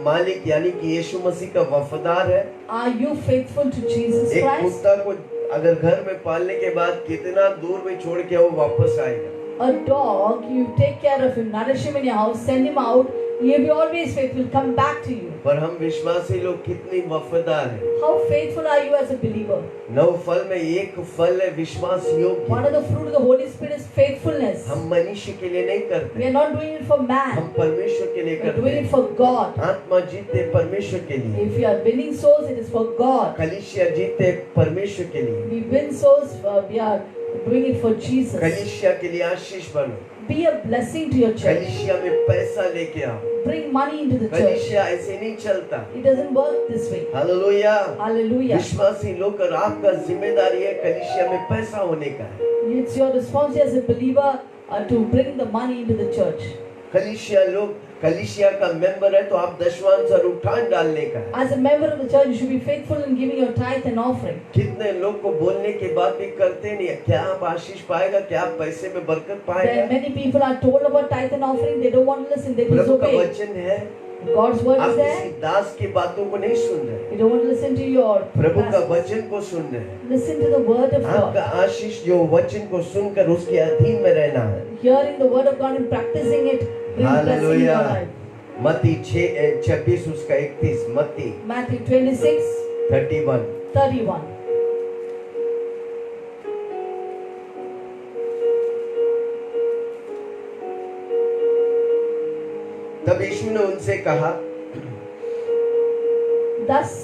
Speaker 1: मालिक यानी कि यीशु मसीह का वफादार है?
Speaker 2: Are you faithful to Jesus
Speaker 1: एक
Speaker 2: Christ?
Speaker 1: कुत्ता को अगर घर में पालने के बाद कितना दूर में छोड़ के वो वापस आएगा।
Speaker 2: A dog, you take care of him, nourish him in your house, send him out, he'll be always faithful, come back to you.
Speaker 1: पर हम विश्वासी लोग कितनी वफादार हैं।
Speaker 2: How faithful are you as a believer?
Speaker 1: 9 फल में एक फल है विश्वास
Speaker 2: One
Speaker 1: योग्य।
Speaker 2: of the fruit of the Holy Spirit is faithfulness.
Speaker 1: हम मनुष्य के लिए नहीं
Speaker 2: We
Speaker 1: करते,
Speaker 2: are not doing it for
Speaker 1: हम
Speaker 2: man,
Speaker 1: परमेश्वर के लिए
Speaker 2: we are
Speaker 1: करते
Speaker 2: doing it
Speaker 1: हैं।
Speaker 2: for God.
Speaker 1: आत्मा जीते परमेश्वर के लिए,
Speaker 2: If you are winning souls, it is for God.
Speaker 1: कलीसिया जीते परमेश्वर के लिए,
Speaker 2: We win souls, we are doing it for Jesus.
Speaker 1: कलीसिया के लिए आशीष बनो।
Speaker 2: Be a blessing to your church.
Speaker 1: कलीसिया में पैसा लेके आओ।
Speaker 2: Bring money into the church.
Speaker 1: कलीसिया ऐसे नहीं चलता।
Speaker 2: It doesn't work this way.
Speaker 1: Hallelujah.
Speaker 2: Hallelujah.
Speaker 1: विश्वासी लोग और आपका जिम्मेदारी है कलीसिया में पैसा होने का है।
Speaker 2: It's your responsibility as a believer to bring the money into the church.
Speaker 1: कलीसिया लोग कलीसिया का मेंबर है तो आप दशवांश और उठान डालने का है।
Speaker 2: As a member of the church, you should be faithful in giving your tithe and offering.
Speaker 1: कितने लोग को बोलने के बाद भी करते नहीं है। क्या आप आशीष पाएगा, क्या आप पैसे में बरकत
Speaker 2: There
Speaker 1: पाएगा?
Speaker 2: many people are told about tithe and offering, they don't want to listen, they
Speaker 1: प्रभु का
Speaker 2: disobey.
Speaker 1: वचन है,
Speaker 2: God's word
Speaker 1: आप
Speaker 2: is
Speaker 1: किसी
Speaker 2: there.
Speaker 1: दास की बातों को नहीं सुन रहे,
Speaker 2: You don't want to listen to your
Speaker 1: प्रभु का
Speaker 2: pastors.
Speaker 1: वचन को सुन रहे हैं।
Speaker 2: Listen to the word of
Speaker 1: आपका
Speaker 2: God.
Speaker 1: आशीष जो वचन को सुनकर उसके अधीन में रहना है।
Speaker 2: Hearing the word of God and practicing it brings blessing in your
Speaker 1: hallelujah.
Speaker 2: life.
Speaker 1: मत्ती 6:26 उसका 31, मत्ती
Speaker 2: Matthew 26,
Speaker 1: 31।
Speaker 2: 31.
Speaker 1: तब यीशु ने उनसे कहा,
Speaker 2: Thus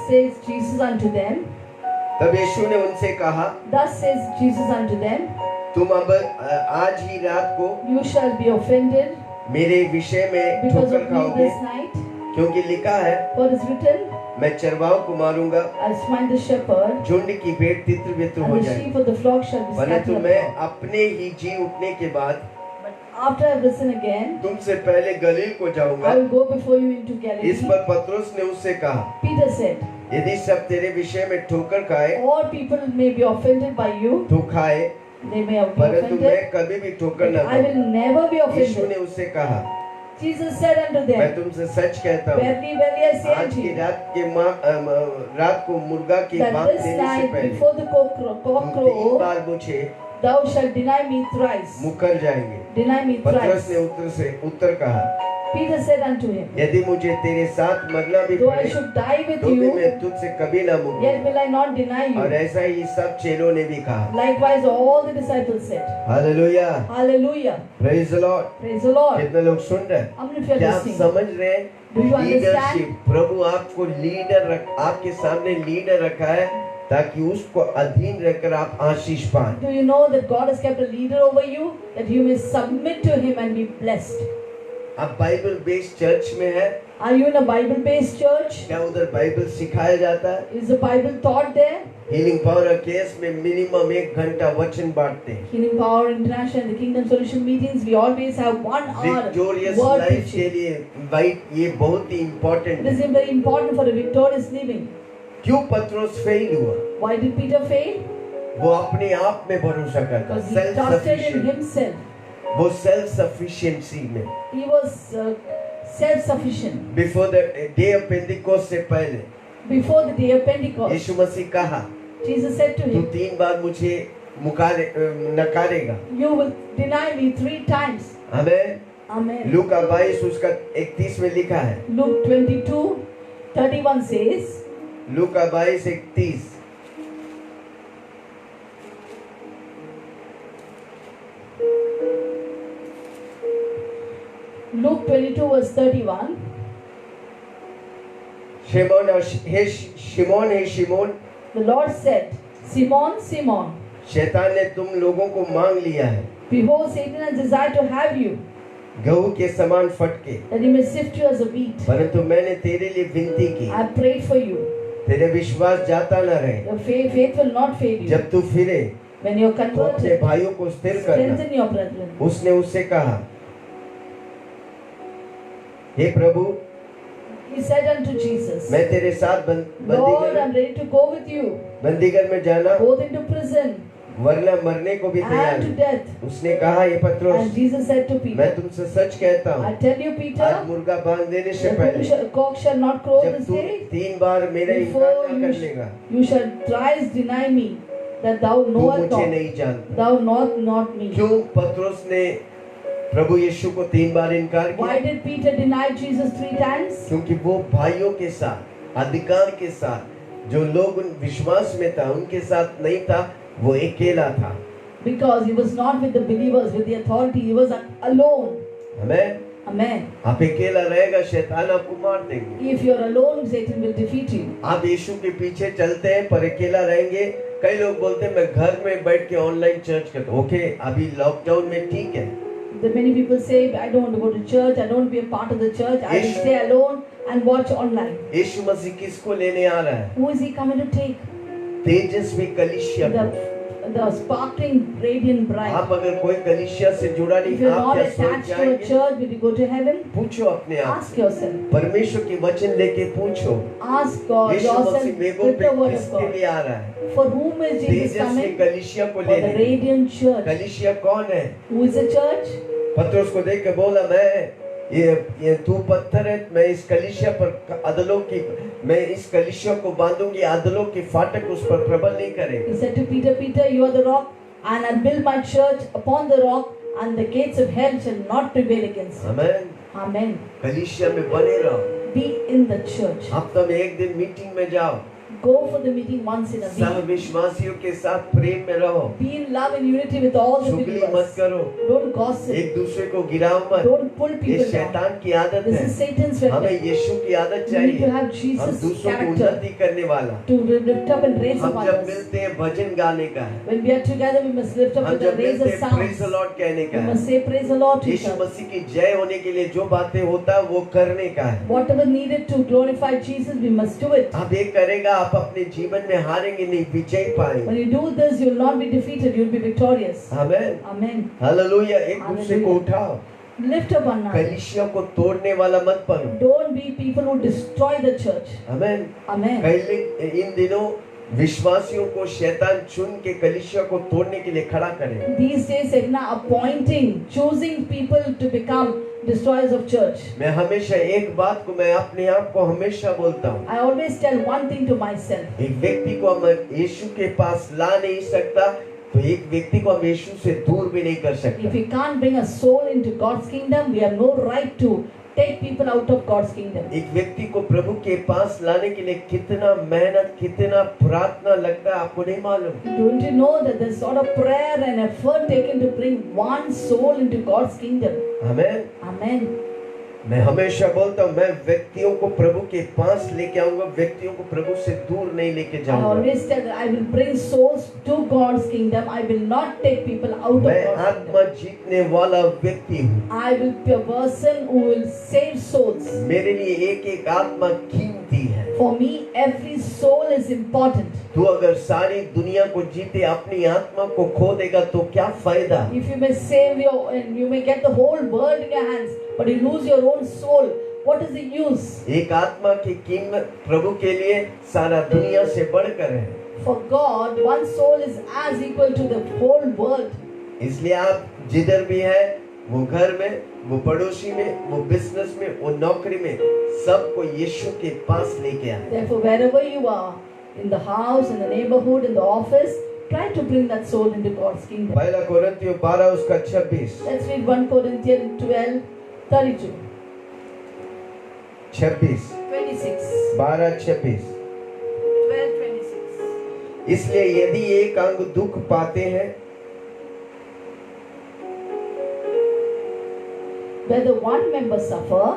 Speaker 2: says Jesus unto them,
Speaker 1: तब यीशु ने उनसे कहा,
Speaker 2: thus says Jesus unto them,
Speaker 1: तुम अब आज ही रात को
Speaker 2: you shall be offended
Speaker 1: मेरे विषय में
Speaker 2: because
Speaker 1: ठोकर
Speaker 2: of me
Speaker 1: खाओगे,
Speaker 2: this night,
Speaker 1: क्योंकि लिखा है,
Speaker 2: for it is written,
Speaker 1: मैं चरवाहों को मारूंगा,
Speaker 2: I'll smite the shepherd,
Speaker 1: झुंड की भेड़ तितर बितर हो
Speaker 2: and the
Speaker 1: जाएगी।
Speaker 2: sheep of the flock shall be
Speaker 1: परंतु
Speaker 2: scattered
Speaker 1: मैं
Speaker 2: apart.
Speaker 1: अपने ही जी उठने के बाद
Speaker 2: But after I have risen again,
Speaker 1: तुमसे पहले गलील को जाऊंगा।
Speaker 2: I will go before you into
Speaker 1: इस
Speaker 2: Galilee.
Speaker 1: पर पतरस ने उससे कहा,
Speaker 2: Peter said,
Speaker 1: यदि सब तेरे विषय में ठोकर खाए
Speaker 2: all people may be offended by you,
Speaker 1: तो खाए,
Speaker 2: they may be
Speaker 1: परंतु मैं
Speaker 2: offended,
Speaker 1: कभी भी ठोकर
Speaker 2: but
Speaker 1: न
Speaker 2: I
Speaker 1: खाऊं।
Speaker 2: will never be
Speaker 1: यीशु ने
Speaker 2: offended.
Speaker 1: उससे कहा,
Speaker 2: Jesus said unto
Speaker 1: मैं
Speaker 2: them,
Speaker 1: तुमसे सच कहता हूँ,
Speaker 2: verily, verily, I say
Speaker 1: आज
Speaker 2: unto
Speaker 1: की
Speaker 2: you,
Speaker 1: रात को मुर्गा की
Speaker 2: that
Speaker 1: बात
Speaker 2: this
Speaker 1: देने से
Speaker 2: night
Speaker 1: पहले
Speaker 2: before the cock
Speaker 1: तुम 3
Speaker 2: crow,
Speaker 1: बार मुझे
Speaker 2: thou shalt deny me thrice.
Speaker 1: मुकर जाएंगे।
Speaker 2: Deny me
Speaker 1: पतरस
Speaker 2: thrice.
Speaker 1: ने उत्तर कहा,
Speaker 2: Peter said unto him,
Speaker 1: यदि मुझे तेरे साथ मरना भी
Speaker 2: though I
Speaker 1: पड़े
Speaker 2: should die with
Speaker 1: तो भी
Speaker 2: you,
Speaker 1: मैं तुझसे कभी ना
Speaker 2: yet
Speaker 1: मुकरूं।
Speaker 2: will I not deny
Speaker 1: और
Speaker 2: you.
Speaker 1: ऐसा ही सब चेलों ने भी कहा।
Speaker 2: Likewise, all the disciples said,
Speaker 1: hallelujah,
Speaker 2: Hallelujah.
Speaker 1: Praise the Lord.
Speaker 2: Praise the Lord.
Speaker 1: कितने लोग सुन रहे हैं?
Speaker 2: How many of you are
Speaker 1: क्या आप
Speaker 2: listening?
Speaker 1: समझ रहे हैं?
Speaker 2: Do you understand?
Speaker 1: लीडरशिप, प्रभु आपको आपके सामने लीडर रखा है ताकि उसको अधीन रहकर आप आशीष पाएं।
Speaker 2: Do you know that God has kept a leader over you, that you may submit to him and be blessed?
Speaker 1: आप बाइबल बेस्ड चर्च में है,
Speaker 2: Are you in a Bible-based church?
Speaker 1: क्या उधर बाइबल सिखाया जाता है?
Speaker 2: Is the Bible taught there?
Speaker 1: Healing power case में minimum 1 घंटा वचन बांटते हैं।
Speaker 2: Healing Power International and the Kingdom Solution meetings, we always have 1 hour
Speaker 1: victorious
Speaker 2: word
Speaker 1: life के
Speaker 2: preaching.
Speaker 1: लिए ये बहुत ही इम्पोर्टेंट
Speaker 2: It is
Speaker 1: है।
Speaker 2: very important for a victorious living.
Speaker 1: क्यों पतरस फेल हुआ?
Speaker 2: Why did Peter fail?
Speaker 1: वो अपने आप में भरोसा करता,
Speaker 2: Because he
Speaker 1: self
Speaker 2: trusted in
Speaker 1: sufficient,
Speaker 2: himself.
Speaker 1: वो सेल्फ सफिशिएंसी में
Speaker 2: He was self-sufficient.
Speaker 1: Before the day of Pentecost से पहले
Speaker 2: Before the day of Pentecost,
Speaker 1: यीशु मसीह कहा,
Speaker 2: Jesus said to
Speaker 1: तू
Speaker 2: him,
Speaker 1: 3 बार मुझे नकारेगा।
Speaker 2: you will deny me 3 times.
Speaker 1: हमें
Speaker 2: Amen.
Speaker 1: लूका 22 उसका 31 में लिखा है।
Speaker 2: Luke 22:31 says,
Speaker 1: Luka 22:31,
Speaker 2: Luke 22 verse 31,
Speaker 1: hey Simeon,
Speaker 2: The Lord said, Simon, Simon,
Speaker 1: शैतान ने तुम लोगों को मांग लिया है
Speaker 2: behold, Satan has desired to have you,
Speaker 1: गेहूं के समान फटके,
Speaker 2: that he may sift you as a wheat.
Speaker 1: परंतु मैंने तेरे लिए विनती की,
Speaker 2: I prayed for you.
Speaker 1: तेरे विश्वास जाता न रहे।
Speaker 2: Your faith will not fail you.
Speaker 1: जब तू फिरे
Speaker 2: When you're
Speaker 1: तो अपने
Speaker 2: converted,
Speaker 1: भाइयों को स्थिर करना।
Speaker 2: strengthen your brethren.
Speaker 1: उसने उससे कहा, हे प्रभु,
Speaker 2: He said unto Jesus,
Speaker 1: मैं तेरे साथ
Speaker 2: Lord, I'm ready to go with you,
Speaker 1: बंदीगढ़ में जाना,
Speaker 2: both into prison
Speaker 1: वरना मरने को भी तैयार
Speaker 2: and to
Speaker 1: हूं।
Speaker 2: death.
Speaker 1: उसने कहा, हे
Speaker 2: And
Speaker 1: पत्रोस,
Speaker 2: Jesus said to
Speaker 1: मैं
Speaker 2: Peter,
Speaker 1: तुमसे सच कहता
Speaker 2: I
Speaker 1: हूँ,
Speaker 2: tell you,
Speaker 1: आज
Speaker 2: Peter,
Speaker 1: मुर्गा बांध देने से
Speaker 2: the
Speaker 1: पहले
Speaker 2: cock shall not crow
Speaker 1: जब
Speaker 2: this
Speaker 1: तू
Speaker 2: day
Speaker 1: 3 बार मेरा इनकार
Speaker 2: before
Speaker 1: न कर लेगा,
Speaker 2: you shall thrice deny me that thou
Speaker 1: तू
Speaker 2: knowest
Speaker 1: मुझे
Speaker 2: not,
Speaker 1: नहीं जानता।
Speaker 2: thou knowest not me.
Speaker 1: क्यों पत्रोस ने प्रभु यीशु को 3 बार इनकार
Speaker 2: Why
Speaker 1: किया?
Speaker 2: did Peter deny Jesus 3 times?
Speaker 1: क्योंकि वो भाइयों के साथ, अधिकार के साथ, जो लोग उन विश्वास में था उनके साथ नहीं था, वो अकेला था।
Speaker 2: Because he was not with the believers, with the authority, he was alone.
Speaker 1: हमें
Speaker 2: Amen.
Speaker 1: आप अकेला रहेगा, शैतान आपको मार देंगे।
Speaker 2: If you're alone, Satan will defeat you.
Speaker 1: आप यीशु के पीछे चलते हैं पर अकेला रहेंगे। कई लोग बोलते हैं मैं घर में बैठ के ऑनलाइन चर्च करता हूँ। ओके, अभी लॉकडाउन में ठीक है।
Speaker 2: The many people say, I don't want to go to church, I don't want to be a part of the church, I will
Speaker 1: Yes.
Speaker 2: stay alone and watch online.
Speaker 1: यीशु मसीह किसको लेने आ रहा है?
Speaker 2: Who is he coming to take?
Speaker 1: तेजस्वी कलीसिया को।
Speaker 2: The sparkling, radiant bride.
Speaker 1: आप अगर कोई कलीसिया से जुड़ा
Speaker 2: If
Speaker 1: नहीं,
Speaker 2: you're
Speaker 1: आप
Speaker 2: not
Speaker 1: क्या स्वर्ग
Speaker 2: attached to a
Speaker 1: जाएंगे?
Speaker 2: church, will you go to heaven?
Speaker 1: पूछो अपने आप
Speaker 2: Ask
Speaker 1: से।
Speaker 2: yourself.
Speaker 1: परमेश्वर की वचन लेके पूछो,
Speaker 2: Ask God
Speaker 1: Yeshu
Speaker 2: yourself
Speaker 1: Masih मेघों
Speaker 2: with
Speaker 1: पे
Speaker 2: the word of
Speaker 1: किसके
Speaker 2: God.
Speaker 1: लिए आ रहा है?
Speaker 2: For whom is Jesus
Speaker 1: Tejashwi
Speaker 2: coming?
Speaker 1: कलीसिया को
Speaker 2: For the
Speaker 1: लेने।
Speaker 2: radiant church.
Speaker 1: कलीसिया कौन है?
Speaker 2: Who is the church?
Speaker 1: पत्रोस को देख के बोला, ये तू पत्थर है, मैं इस कलीसिया पर अदलों की, मैं इस कलीसिया को बांधूंगी, अदलों की फाटक उस पर प्रबल नहीं करेंगे।
Speaker 2: He said to Peter, Peter, you are the rock, and I'll build my church upon the rock, and the gates of hell shall not prevail against it.
Speaker 1: Amen.
Speaker 2: Amen.
Speaker 1: कलीसिया में बने रहो।
Speaker 2: Be in the church.
Speaker 1: हफ्ता में एक दिन meeting में जाओ।
Speaker 2: Go for the meeting once in a
Speaker 1: सब
Speaker 2: week.
Speaker 1: विश्वासियों के साथ प्रेम में रहो।
Speaker 2: Be in love and unity with all the
Speaker 1: चुगली मत
Speaker 2: believers.
Speaker 1: करो,
Speaker 2: Don't gossip.
Speaker 1: एक दूसरे को गिराओ मत।
Speaker 2: Don't pull
Speaker 1: ये
Speaker 2: people down.
Speaker 1: शैतान की आदत
Speaker 2: This
Speaker 1: है।
Speaker 2: is Satan's
Speaker 1: हमें
Speaker 2: weapon.
Speaker 1: यीशु की आदत
Speaker 2: We need to
Speaker 1: चाहिए।
Speaker 2: have
Speaker 1: हम
Speaker 2: Jesus'
Speaker 1: दूसरों को
Speaker 2: character
Speaker 1: उन्नति करने वाला।
Speaker 2: to lift up and raise
Speaker 1: हम
Speaker 2: up
Speaker 1: जब
Speaker 2: others.
Speaker 1: मिलते हैं भजन गाने का है।
Speaker 2: When we are together, we must lift up
Speaker 1: हम
Speaker 2: with the
Speaker 1: जब
Speaker 2: raise
Speaker 1: मिलते
Speaker 2: of
Speaker 1: हैं प्रेज द
Speaker 2: sounds.
Speaker 1: लॉर्ड कहने का
Speaker 2: We
Speaker 1: है।
Speaker 2: must say praise the Lord to each
Speaker 1: Yeshu
Speaker 2: other.
Speaker 1: मसीह की जय होने के लिए जो बातें होता है वो करने का है।
Speaker 2: Whatever needed to glorify Jesus, we must do it.
Speaker 1: आप ये करेगा, आप अपने जीवन में हारेंगे नहीं, विजय पाएंगे।
Speaker 2: When you do this, you will not be defeated, you will be victorious.
Speaker 1: Amen.
Speaker 2: Amen.
Speaker 1: Hallelujah. एक दूसरे को उठाओ।
Speaker 2: Lift up one another.
Speaker 1: कलीसिया को तोड़ने वाला मत बनो।
Speaker 2: Don't be people who destroy the church.
Speaker 1: Amen.
Speaker 2: Amen.
Speaker 1: इन दिनों विश्वासियों को शैतान चुन के कलीसिया को तोड़ने के लिए खड़ा करे।
Speaker 2: These days, Satan appointing, choosing people to become destroyers of church.
Speaker 1: मैं हमेशा एक बात को, मैं अपने आप को हमेशा बोलता हूँ,
Speaker 2: I always tell one thing to myself.
Speaker 1: एक व्यक्ति को हम यीशु के पास ला नहीं सकता, तो एक व्यक्ति को हम यीशु से दूर भी नहीं कर
Speaker 2: If
Speaker 1: सकते।
Speaker 2: we can't bring a soul into God's kingdom, we have no right to take people out of God's kingdom.
Speaker 1: एक व्यक्ति को प्रभु के पास लाने के लिए कितना मेहनत, कितना प्रार्थना लगता है, आपको नहीं मालूम।
Speaker 2: Don't you know that there's sort of prayer and effort taken to bring one soul into God's kingdom?
Speaker 1: Amen.
Speaker 2: Amen.
Speaker 1: मैं हमेशा बोलता हूँ, मैं व्यक्तियों को प्रभु के पास लेके आऊंगा, व्यक्तियों को प्रभु से दूर नहीं लेके
Speaker 2: I
Speaker 1: जाऊंगा।
Speaker 2: always tell that I will bring souls to God's kingdom. I will not take people out of
Speaker 1: मैं
Speaker 2: God's
Speaker 1: आत्मा
Speaker 2: kingdom.
Speaker 1: जीतने वाला व्यक्ति हूँ।
Speaker 2: I will be a person who will save souls.
Speaker 1: मेरे लिए एक एक आत्मा कीमती है।
Speaker 2: For me, every soul is important.
Speaker 1: तू अगर सारी दुनिया को जीते अपनी आत्मा को खो देगा तो क्या फायदा?
Speaker 2: If you may save your and you may get the whole world in your hands, but you lose your own soul, what is the use?
Speaker 1: एक आत्मा की कीमत प्रभु के लिए सारा दुनिया से बढ़कर है।
Speaker 2: For God, one soul is as equal to the whole world.
Speaker 1: इसलिए आप जिधर भी है, वो घर में, वो पड़ोसी में, वो बिजनेस में, वो नौकरी में, सबको यीशु के पास लेके आए।
Speaker 2: Therefore, wherever you are, in the house, in the neighborhood, in the office, try to bring that soul into God's kingdom.
Speaker 1: पहला कोरिन्थियों 12 उसका 26।
Speaker 2: Let's read 1 Corinthians 12, 32,
Speaker 1: 26,
Speaker 2: 26.
Speaker 1: 12, 26।
Speaker 2: 12, 26.
Speaker 1: इसलिए यदि एक अंग दुख पाते हैं,
Speaker 2: Whether one member suffer,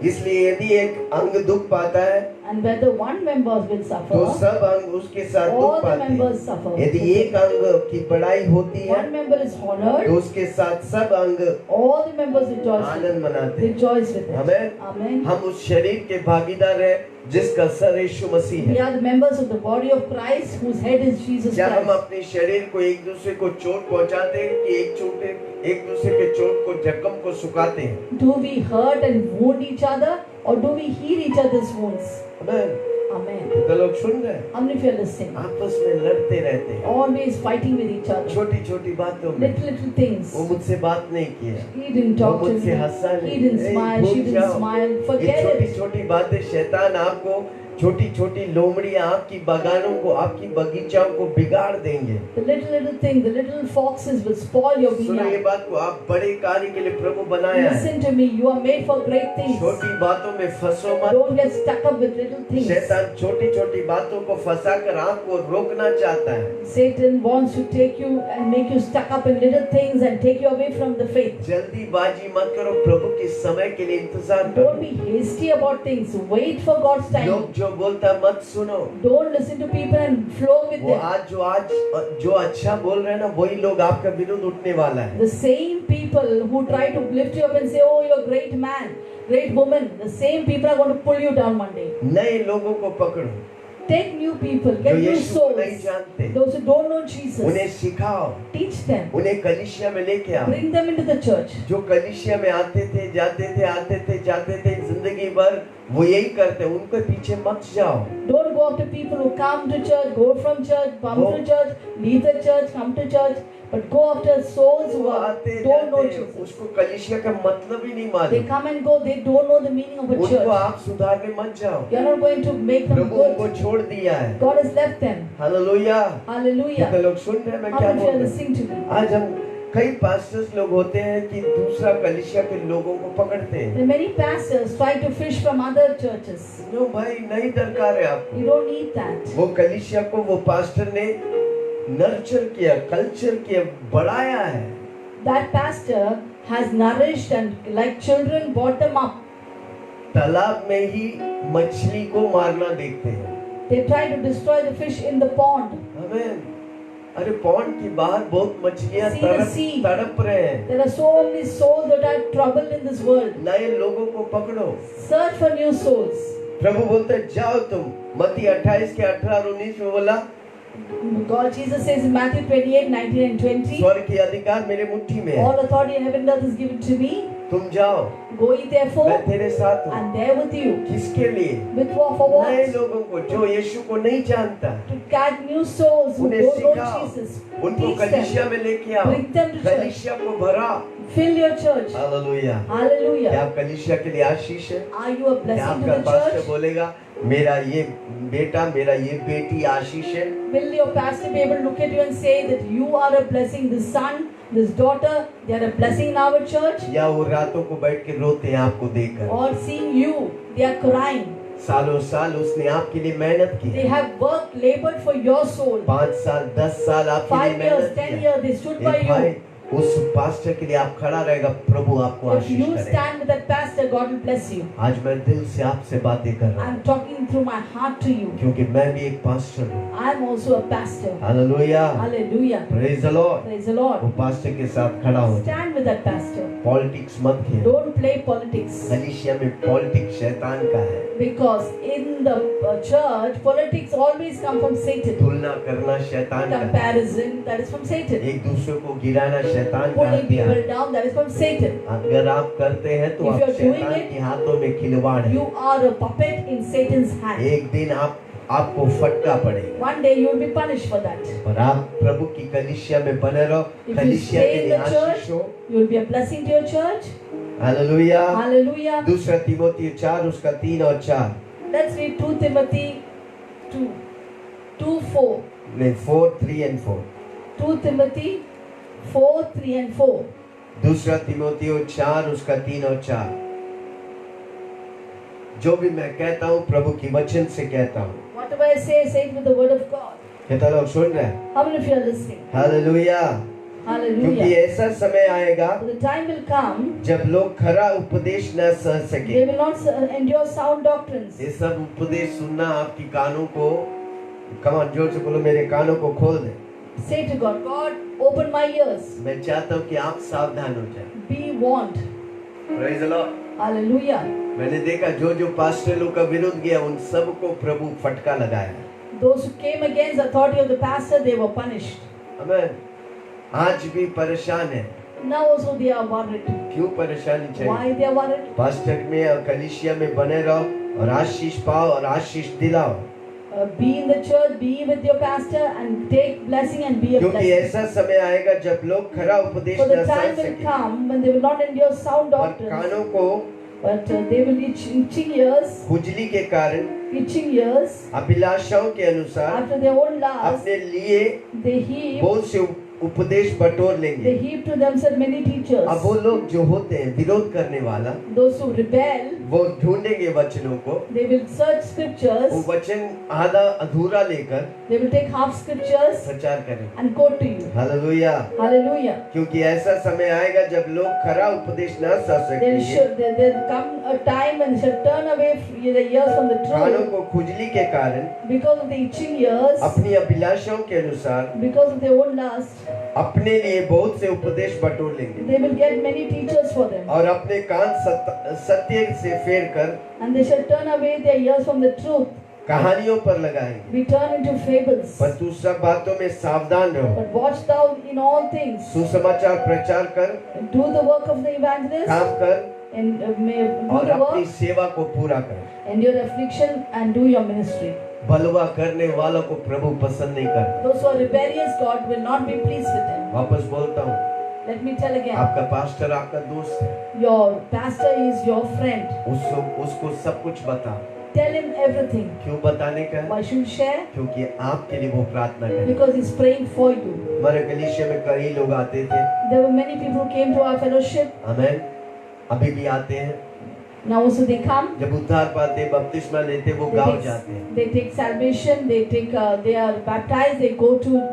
Speaker 1: इसलिए यदि एक अंग दुख पाता है,
Speaker 2: And whether one member will
Speaker 1: तो
Speaker 2: suffer,
Speaker 1: सब अंग उसके साथ
Speaker 2: all
Speaker 1: दुख
Speaker 2: the
Speaker 1: पाते हैं।
Speaker 2: members suffer.
Speaker 1: यदि एक अंग की बड़ाई होती है
Speaker 2: One member is
Speaker 1: तो
Speaker 2: honored,
Speaker 1: उसके साथ सब अंग
Speaker 2: all the members rejoice with
Speaker 1: Anand
Speaker 2: it.
Speaker 1: मनाते हैं।
Speaker 2: Rejoice with it.
Speaker 1: Amen.
Speaker 2: Amen.
Speaker 1: हम उस शरीर के भागीदार हैं जिसका सर यीशु मसीह
Speaker 2: We
Speaker 1: है।
Speaker 2: are the members of the body of Christ whose head is Jesus
Speaker 1: क्या हम
Speaker 2: Christ.
Speaker 1: अपने शरीर को एक दूसरे को चोट पहुंचाते हैं कि एक दूसरे के चोट को जख्म को सुखाते हैं?
Speaker 2: Do we hurt and wound each other, or do we heal each other's wounds?
Speaker 1: Amen.
Speaker 2: Amen.
Speaker 1: तो लोग सुन रहे हैं,
Speaker 2: How many of you are listening?
Speaker 1: आपस में लड़ते रहते हैं
Speaker 2: Always fighting with each other.
Speaker 1: छोटी छोटी बातों में।
Speaker 2: Little things.
Speaker 1: वो मुझसे बात नहीं किया,
Speaker 2: He didn't talk
Speaker 1: वो
Speaker 2: to
Speaker 1: मुझसे
Speaker 2: me.
Speaker 1: हंसा नहीं।
Speaker 2: He didn't
Speaker 1: A,
Speaker 2: smile.
Speaker 1: भूल
Speaker 2: She didn't
Speaker 1: जाओ।
Speaker 2: smile.
Speaker 1: ये
Speaker 2: Forget
Speaker 1: छोटी
Speaker 2: it.
Speaker 1: छोटी बातें शैतान आपको छोटी छोटी लोमड़ियां आपकी बागानों को आपकी बगीचाओं को बिगाड़ देंगे।
Speaker 2: The little thing, the little foxes will spoil your
Speaker 1: सुनो ये
Speaker 2: vineyard.
Speaker 1: बात को, आप बड़े कार्य के लिए प्रभु बनाया है।
Speaker 2: Listen to me. You are made for great things.
Speaker 1: छोटी बातों में फंसो मत।
Speaker 2: Don't get stuck up with little things.
Speaker 1: शैतान छोटी छोटी बातों को फंसाकर आपको रोकना चाहता है।
Speaker 2: Satan wants to take you and make you stuck up in little things and take you away from the faith.
Speaker 1: जल्दीबाजी मत करो, प्रभु के समय के लिए इंतजार
Speaker 2: Don't
Speaker 1: करो।
Speaker 2: be hasty about things. Wait for God's time.
Speaker 1: लोग जो बोलता है मत सुनो।
Speaker 2: Don't listen to people and flow with
Speaker 1: वो
Speaker 2: them.
Speaker 1: आज जो अच्छा बोल रहे हैं ना, वही लोग आपका विरुद्ध उठने वाला है।
Speaker 2: The same people who try to lift you up and say, "Oh, you're a great man, great woman," the same people are going to pull you down one day.
Speaker 1: नए लोगों को पकड़ो
Speaker 2: Take new people,
Speaker 1: जो
Speaker 2: get new
Speaker 1: यीशु को नहीं
Speaker 2: souls.
Speaker 1: जानते,
Speaker 2: Those who don't know
Speaker 1: उन्हें
Speaker 2: Jesus,
Speaker 1: सिखाओ,
Speaker 2: teach them.
Speaker 1: उन्हें कलीसिया में लेके आओ।
Speaker 2: Bring them into the church.
Speaker 1: जो कलीसिया में आते थे जाते थे आते थे जाते थे जिंदगी भर वो यही करते, उनके पीछे मत जाओ।
Speaker 2: Don't go after people who come to church, go from church, come
Speaker 1: Go.
Speaker 2: to church, leave the church, come to church, but go after souls who
Speaker 1: वो
Speaker 2: are,
Speaker 1: आते
Speaker 2: don't know
Speaker 1: जाते
Speaker 2: Jesus.
Speaker 1: उसको कलीसिया का मतलब ही नहीं
Speaker 2: They
Speaker 1: मालूम।
Speaker 2: come and go, they don't know the meaning of a
Speaker 1: उनको
Speaker 2: church.
Speaker 1: आप सुधारने मत जाओ,
Speaker 2: You're not going to make them
Speaker 1: प्रभु उनको
Speaker 2: good.
Speaker 1: छोड़ दिया है।
Speaker 2: God has left them.
Speaker 1: Hallelujah.
Speaker 2: Hallelujah.
Speaker 1: कितने लोग सुन रहे हैं मैं
Speaker 2: How
Speaker 1: क्या
Speaker 2: many of
Speaker 1: बोल
Speaker 2: you are
Speaker 1: रहा हूँ?
Speaker 2: listening to me?
Speaker 1: आज हम कई पास्टर्स लोग होते हैं कि दूसरा कलीसिया के लोगों को पकड़ते हैं।
Speaker 2: There are many pastors try to fish from other churches.
Speaker 1: No भाई, नहीं दरकार है आपको।
Speaker 2: You don't need that.
Speaker 1: वो कलीसिया को वो पास्टर ने नर्चर किया, कल्चर किया, बढ़ाया है।
Speaker 2: That pastor has nourished and like children brought them up.
Speaker 1: तालाब में ही मछली को मारना देखते हैं।
Speaker 2: They try to destroy the fish in the pond.
Speaker 1: आमीन। अरे पॉन्ड की बाहर बहुत मछलियां
Speaker 2: See the sea.
Speaker 1: तड़प रहे हैं।
Speaker 2: There are so many souls that are troubled in this world.
Speaker 1: नए लोगों को पकड़ो।
Speaker 2: Search for new souls.
Speaker 1: प्रभु बोलते हैं जाओ तुम। मत्ती 28 के 18 और 19 में बोला,
Speaker 2: God, Jesus says in Matthew 28, 19 and 20,
Speaker 1: स्वर्ग की अधिकार मेरे मुट्ठी में है,
Speaker 2: all authority in heaven and earth is given to me.
Speaker 1: तुम जाओ,
Speaker 2: Go ye therefore,
Speaker 1: मैं तेरे साथ हूँ।
Speaker 2: and there with you.
Speaker 1: किसके लिए?
Speaker 2: With for
Speaker 1: नए
Speaker 2: what?
Speaker 1: लोगों को जो यीशु को नहीं जानता,
Speaker 2: To catch new souls who
Speaker 1: उन्हें
Speaker 2: don't know
Speaker 1: सिखाओ,
Speaker 2: Jesus.
Speaker 1: उनको
Speaker 2: Teach
Speaker 1: कलीसिया
Speaker 2: them.
Speaker 1: में लेके आओ,
Speaker 2: Bring them to church.
Speaker 1: कलीसिया को भरा।
Speaker 2: Fill your church.
Speaker 1: हालेलुया। क्या
Speaker 2: Hallelujah.
Speaker 1: आप कलीसिया के लिए आशीष है?
Speaker 2: Are you a
Speaker 1: क्या
Speaker 2: blessing to
Speaker 1: आपका
Speaker 2: the
Speaker 1: पास्टर
Speaker 2: church?
Speaker 1: बोलेगा मेरा ये बेटा मेरा ये बेटी आशीष है?
Speaker 2: Will your pastor be able to look at you and say that you are a blessing? This son, this daughter, they are a blessing in our church?
Speaker 1: या वो रातों को बैठ के रोते हैं आपको देखकर?
Speaker 2: Or seeing you, they are crying.
Speaker 1: सालों साल उसने आपके लिए मेहनत की,
Speaker 2: They have worked, labored for your soul.
Speaker 1: 5 साल 10 साल आपके लिए
Speaker 2: 5 years,
Speaker 1: मेहनत
Speaker 2: 10
Speaker 1: किया।
Speaker 2: years, they stood by
Speaker 1: एक भाई,
Speaker 2: you.
Speaker 1: उस पास्टर के लिए आप खड़ा रहेगा, प्रभु आपको
Speaker 2: If
Speaker 1: आशीष
Speaker 2: you
Speaker 1: करेगा।
Speaker 2: stand with that pastor, God will bless you.
Speaker 1: आज मैं दिल से आपसे बातें कर रहा
Speaker 2: I'm
Speaker 1: हूँ
Speaker 2: talking through my heart to you.
Speaker 1: क्योंकि मैं भी एक पास्टर हूँ।
Speaker 2: I'm also a pastor.
Speaker 1: Hallelujah,
Speaker 2: Hallelujah.
Speaker 1: Praise the Lord.
Speaker 2: Praise the
Speaker 1: वो
Speaker 2: Lord.
Speaker 1: पास्टर के साथ खड़ा हो,
Speaker 2: Stand with that pastor.
Speaker 1: Politics मत खेलो।
Speaker 2: Don't play politics.
Speaker 1: कलीसिया में पॉलिटिक्स शैतान का है,
Speaker 2: Because in the church, politics always come from Satan.
Speaker 1: तुलना करना शैतान का है,
Speaker 2: Comparison, that is from Satan.
Speaker 1: एक दूसरे को गिराना शैतान का
Speaker 2: Pulling
Speaker 1: हथियार
Speaker 2: people
Speaker 1: है।
Speaker 2: down, that is from Satan.
Speaker 1: अगर आप करते हैं तो
Speaker 2: If
Speaker 1: आप
Speaker 2: you're doing
Speaker 1: शैतान
Speaker 2: it,
Speaker 1: के हाथों में खिलवाड़ है।
Speaker 2: You are a puppet in Satan's hand.
Speaker 1: एक दिन आपको फटका पड़ेगा,
Speaker 2: One day you will be punished for that.
Speaker 1: और आप प्रभु की कलीसिया में बने रहो।
Speaker 2: If you
Speaker 1: कलीसिया
Speaker 2: stay
Speaker 1: के
Speaker 2: in
Speaker 1: लिए
Speaker 2: the church,
Speaker 1: आशीष हो।
Speaker 2: you will be a blessing to your church.
Speaker 1: Hallelujah.
Speaker 2: Hallelujah.
Speaker 1: दूसरा तीमुथी 4 उसका 3 और 4
Speaker 2: Let's read 2 Timothy 2:4.
Speaker 1: नहीं 4 3 and 4।
Speaker 2: 2 Timothy 4, 3 and 4.
Speaker 1: दूसरा तीमुथी 4 उसका 3 और 4। जो भी मैं कहता हूँ प्रभु की वचन से कहता हूँ।
Speaker 2: Whatever I say it with the word of God.
Speaker 1: कितना लोग सुन रहे हैं?
Speaker 2: How many of you are listening?
Speaker 1: Hallelujah. क्योंकि
Speaker 2: Hallelujah.
Speaker 1: ऐसा समय आएगा
Speaker 2: The time will come,
Speaker 1: जब लोग खरा उपदेश न सह
Speaker 2: they
Speaker 1: सके।
Speaker 2: will not endure sound doctrines.
Speaker 1: ये सब उपदेश सुनना आपकी कानों को, कमान जोर से बोलो, मेरे कानों को खोल दे।
Speaker 2: Say to God, God, open my ears.
Speaker 1: मैं चाहता हूँ कि आप सावधान हो जाए।
Speaker 2: Be warned.
Speaker 1: Praise the Lord।
Speaker 2: Hallelujah.
Speaker 1: मैंने देखा जो पास्टर लोग का विरोध किया उन सबको प्रभु फटका लगाया।
Speaker 2: Those who came against the authority of the pastor, they were punished.
Speaker 1: आमीन। आज भी परेशान है।
Speaker 2: Now also they are worried.
Speaker 1: क्यों परेशानी चाहिए?
Speaker 2: Why they are worried?
Speaker 1: Pastor में और कलीसिया में बने रहो और आशीष पाओ और आशीष दिलाओ।
Speaker 2: Be in the church, be with your pastor, and take blessing and be a
Speaker 1: क्योंकि
Speaker 2: blessing.
Speaker 1: ऐसा समय आएगा जब लोग खरा उपदेश
Speaker 2: For
Speaker 1: न
Speaker 2: the
Speaker 1: सह
Speaker 2: time will
Speaker 1: सके
Speaker 2: come when they will not endure sound
Speaker 1: और
Speaker 2: doctrines,
Speaker 1: कानों को
Speaker 2: but they will itching ears,
Speaker 1: खुजली के कारण
Speaker 2: itching ears.
Speaker 1: अभिलाषाओं के अनुसार
Speaker 2: After their own lusts,
Speaker 1: अपने लिए
Speaker 2: they heap
Speaker 1: बहुत से उपदेश बटोर लेंगे।
Speaker 2: They heap to themselves many teachers.
Speaker 1: अब वो लोग जो होते हैं विरोध करने वाला,
Speaker 2: Those who rebel,
Speaker 1: वो ढूंढेंगे वचनों को,
Speaker 2: they will search scriptures.
Speaker 1: वो वचन आधा अधूरा लेकर
Speaker 2: They will take half scriptures
Speaker 1: प्रचार करेंगे।
Speaker 2: and quote to you.
Speaker 1: Hallelujah.
Speaker 2: Hallelujah.
Speaker 1: क्योंकि ऐसा समय आएगा जब लोग खरा उपदेश न सह सकेंगे।
Speaker 2: There come a time when they shall turn away the ears from the
Speaker 1: कानों
Speaker 2: truth
Speaker 1: को खुजली के कारण
Speaker 2: because of the itching ears,
Speaker 1: अपनी अभिलाषाओं के अनुसार
Speaker 2: because of their own lust.
Speaker 1: अपने लिए बहुत से उपदेश बटोर लेंगे
Speaker 2: They will get many teachers for them,
Speaker 1: और अपने कान सत्य से फेर कर
Speaker 2: and they shall turn away their ears from the truth,
Speaker 1: कहानियों पर लगाएंगे।
Speaker 2: be turned into fables.
Speaker 1: पर तू सब बातों में सावधान रहो,
Speaker 2: But watch thou in all things,
Speaker 1: सुसमाचार प्रचार कर,
Speaker 2: do the work of the evangelist,
Speaker 1: काम कर
Speaker 2: and do
Speaker 1: और
Speaker 2: the
Speaker 1: अपनी
Speaker 2: work,
Speaker 1: सेवा को पूरा कर।
Speaker 2: endure affliction, and do your ministry.
Speaker 1: बलवा करने वालों को प्रभु पसंद नहीं करता।
Speaker 2: Those who are rebellious, God will not be pleased with them.
Speaker 1: वापस बोलता हूँ,
Speaker 2: Let me tell again,
Speaker 1: आपका पास्टर आपका दोस्त है,
Speaker 2: your pastor is your friend.
Speaker 1: उसको सब कुछ बता।
Speaker 2: Tell him everything.
Speaker 1: क्यों बताने का है?
Speaker 2: Why should you share?
Speaker 1: क्योंकि आपके लिए वो प्रार्थना करे।
Speaker 2: Because he's praying for you.
Speaker 1: हमारे कलीसिया में कई लोग आते थे,
Speaker 2: There were many people who came to our fellowship.
Speaker 1: आमीन, अभी भी आते हैं।
Speaker 2: Now also they come.
Speaker 1: जब उद्धार पाते, बपतिस्मा लेते, वो गाँव जाते हैं।
Speaker 2: They take salvation. They are baptized. They go to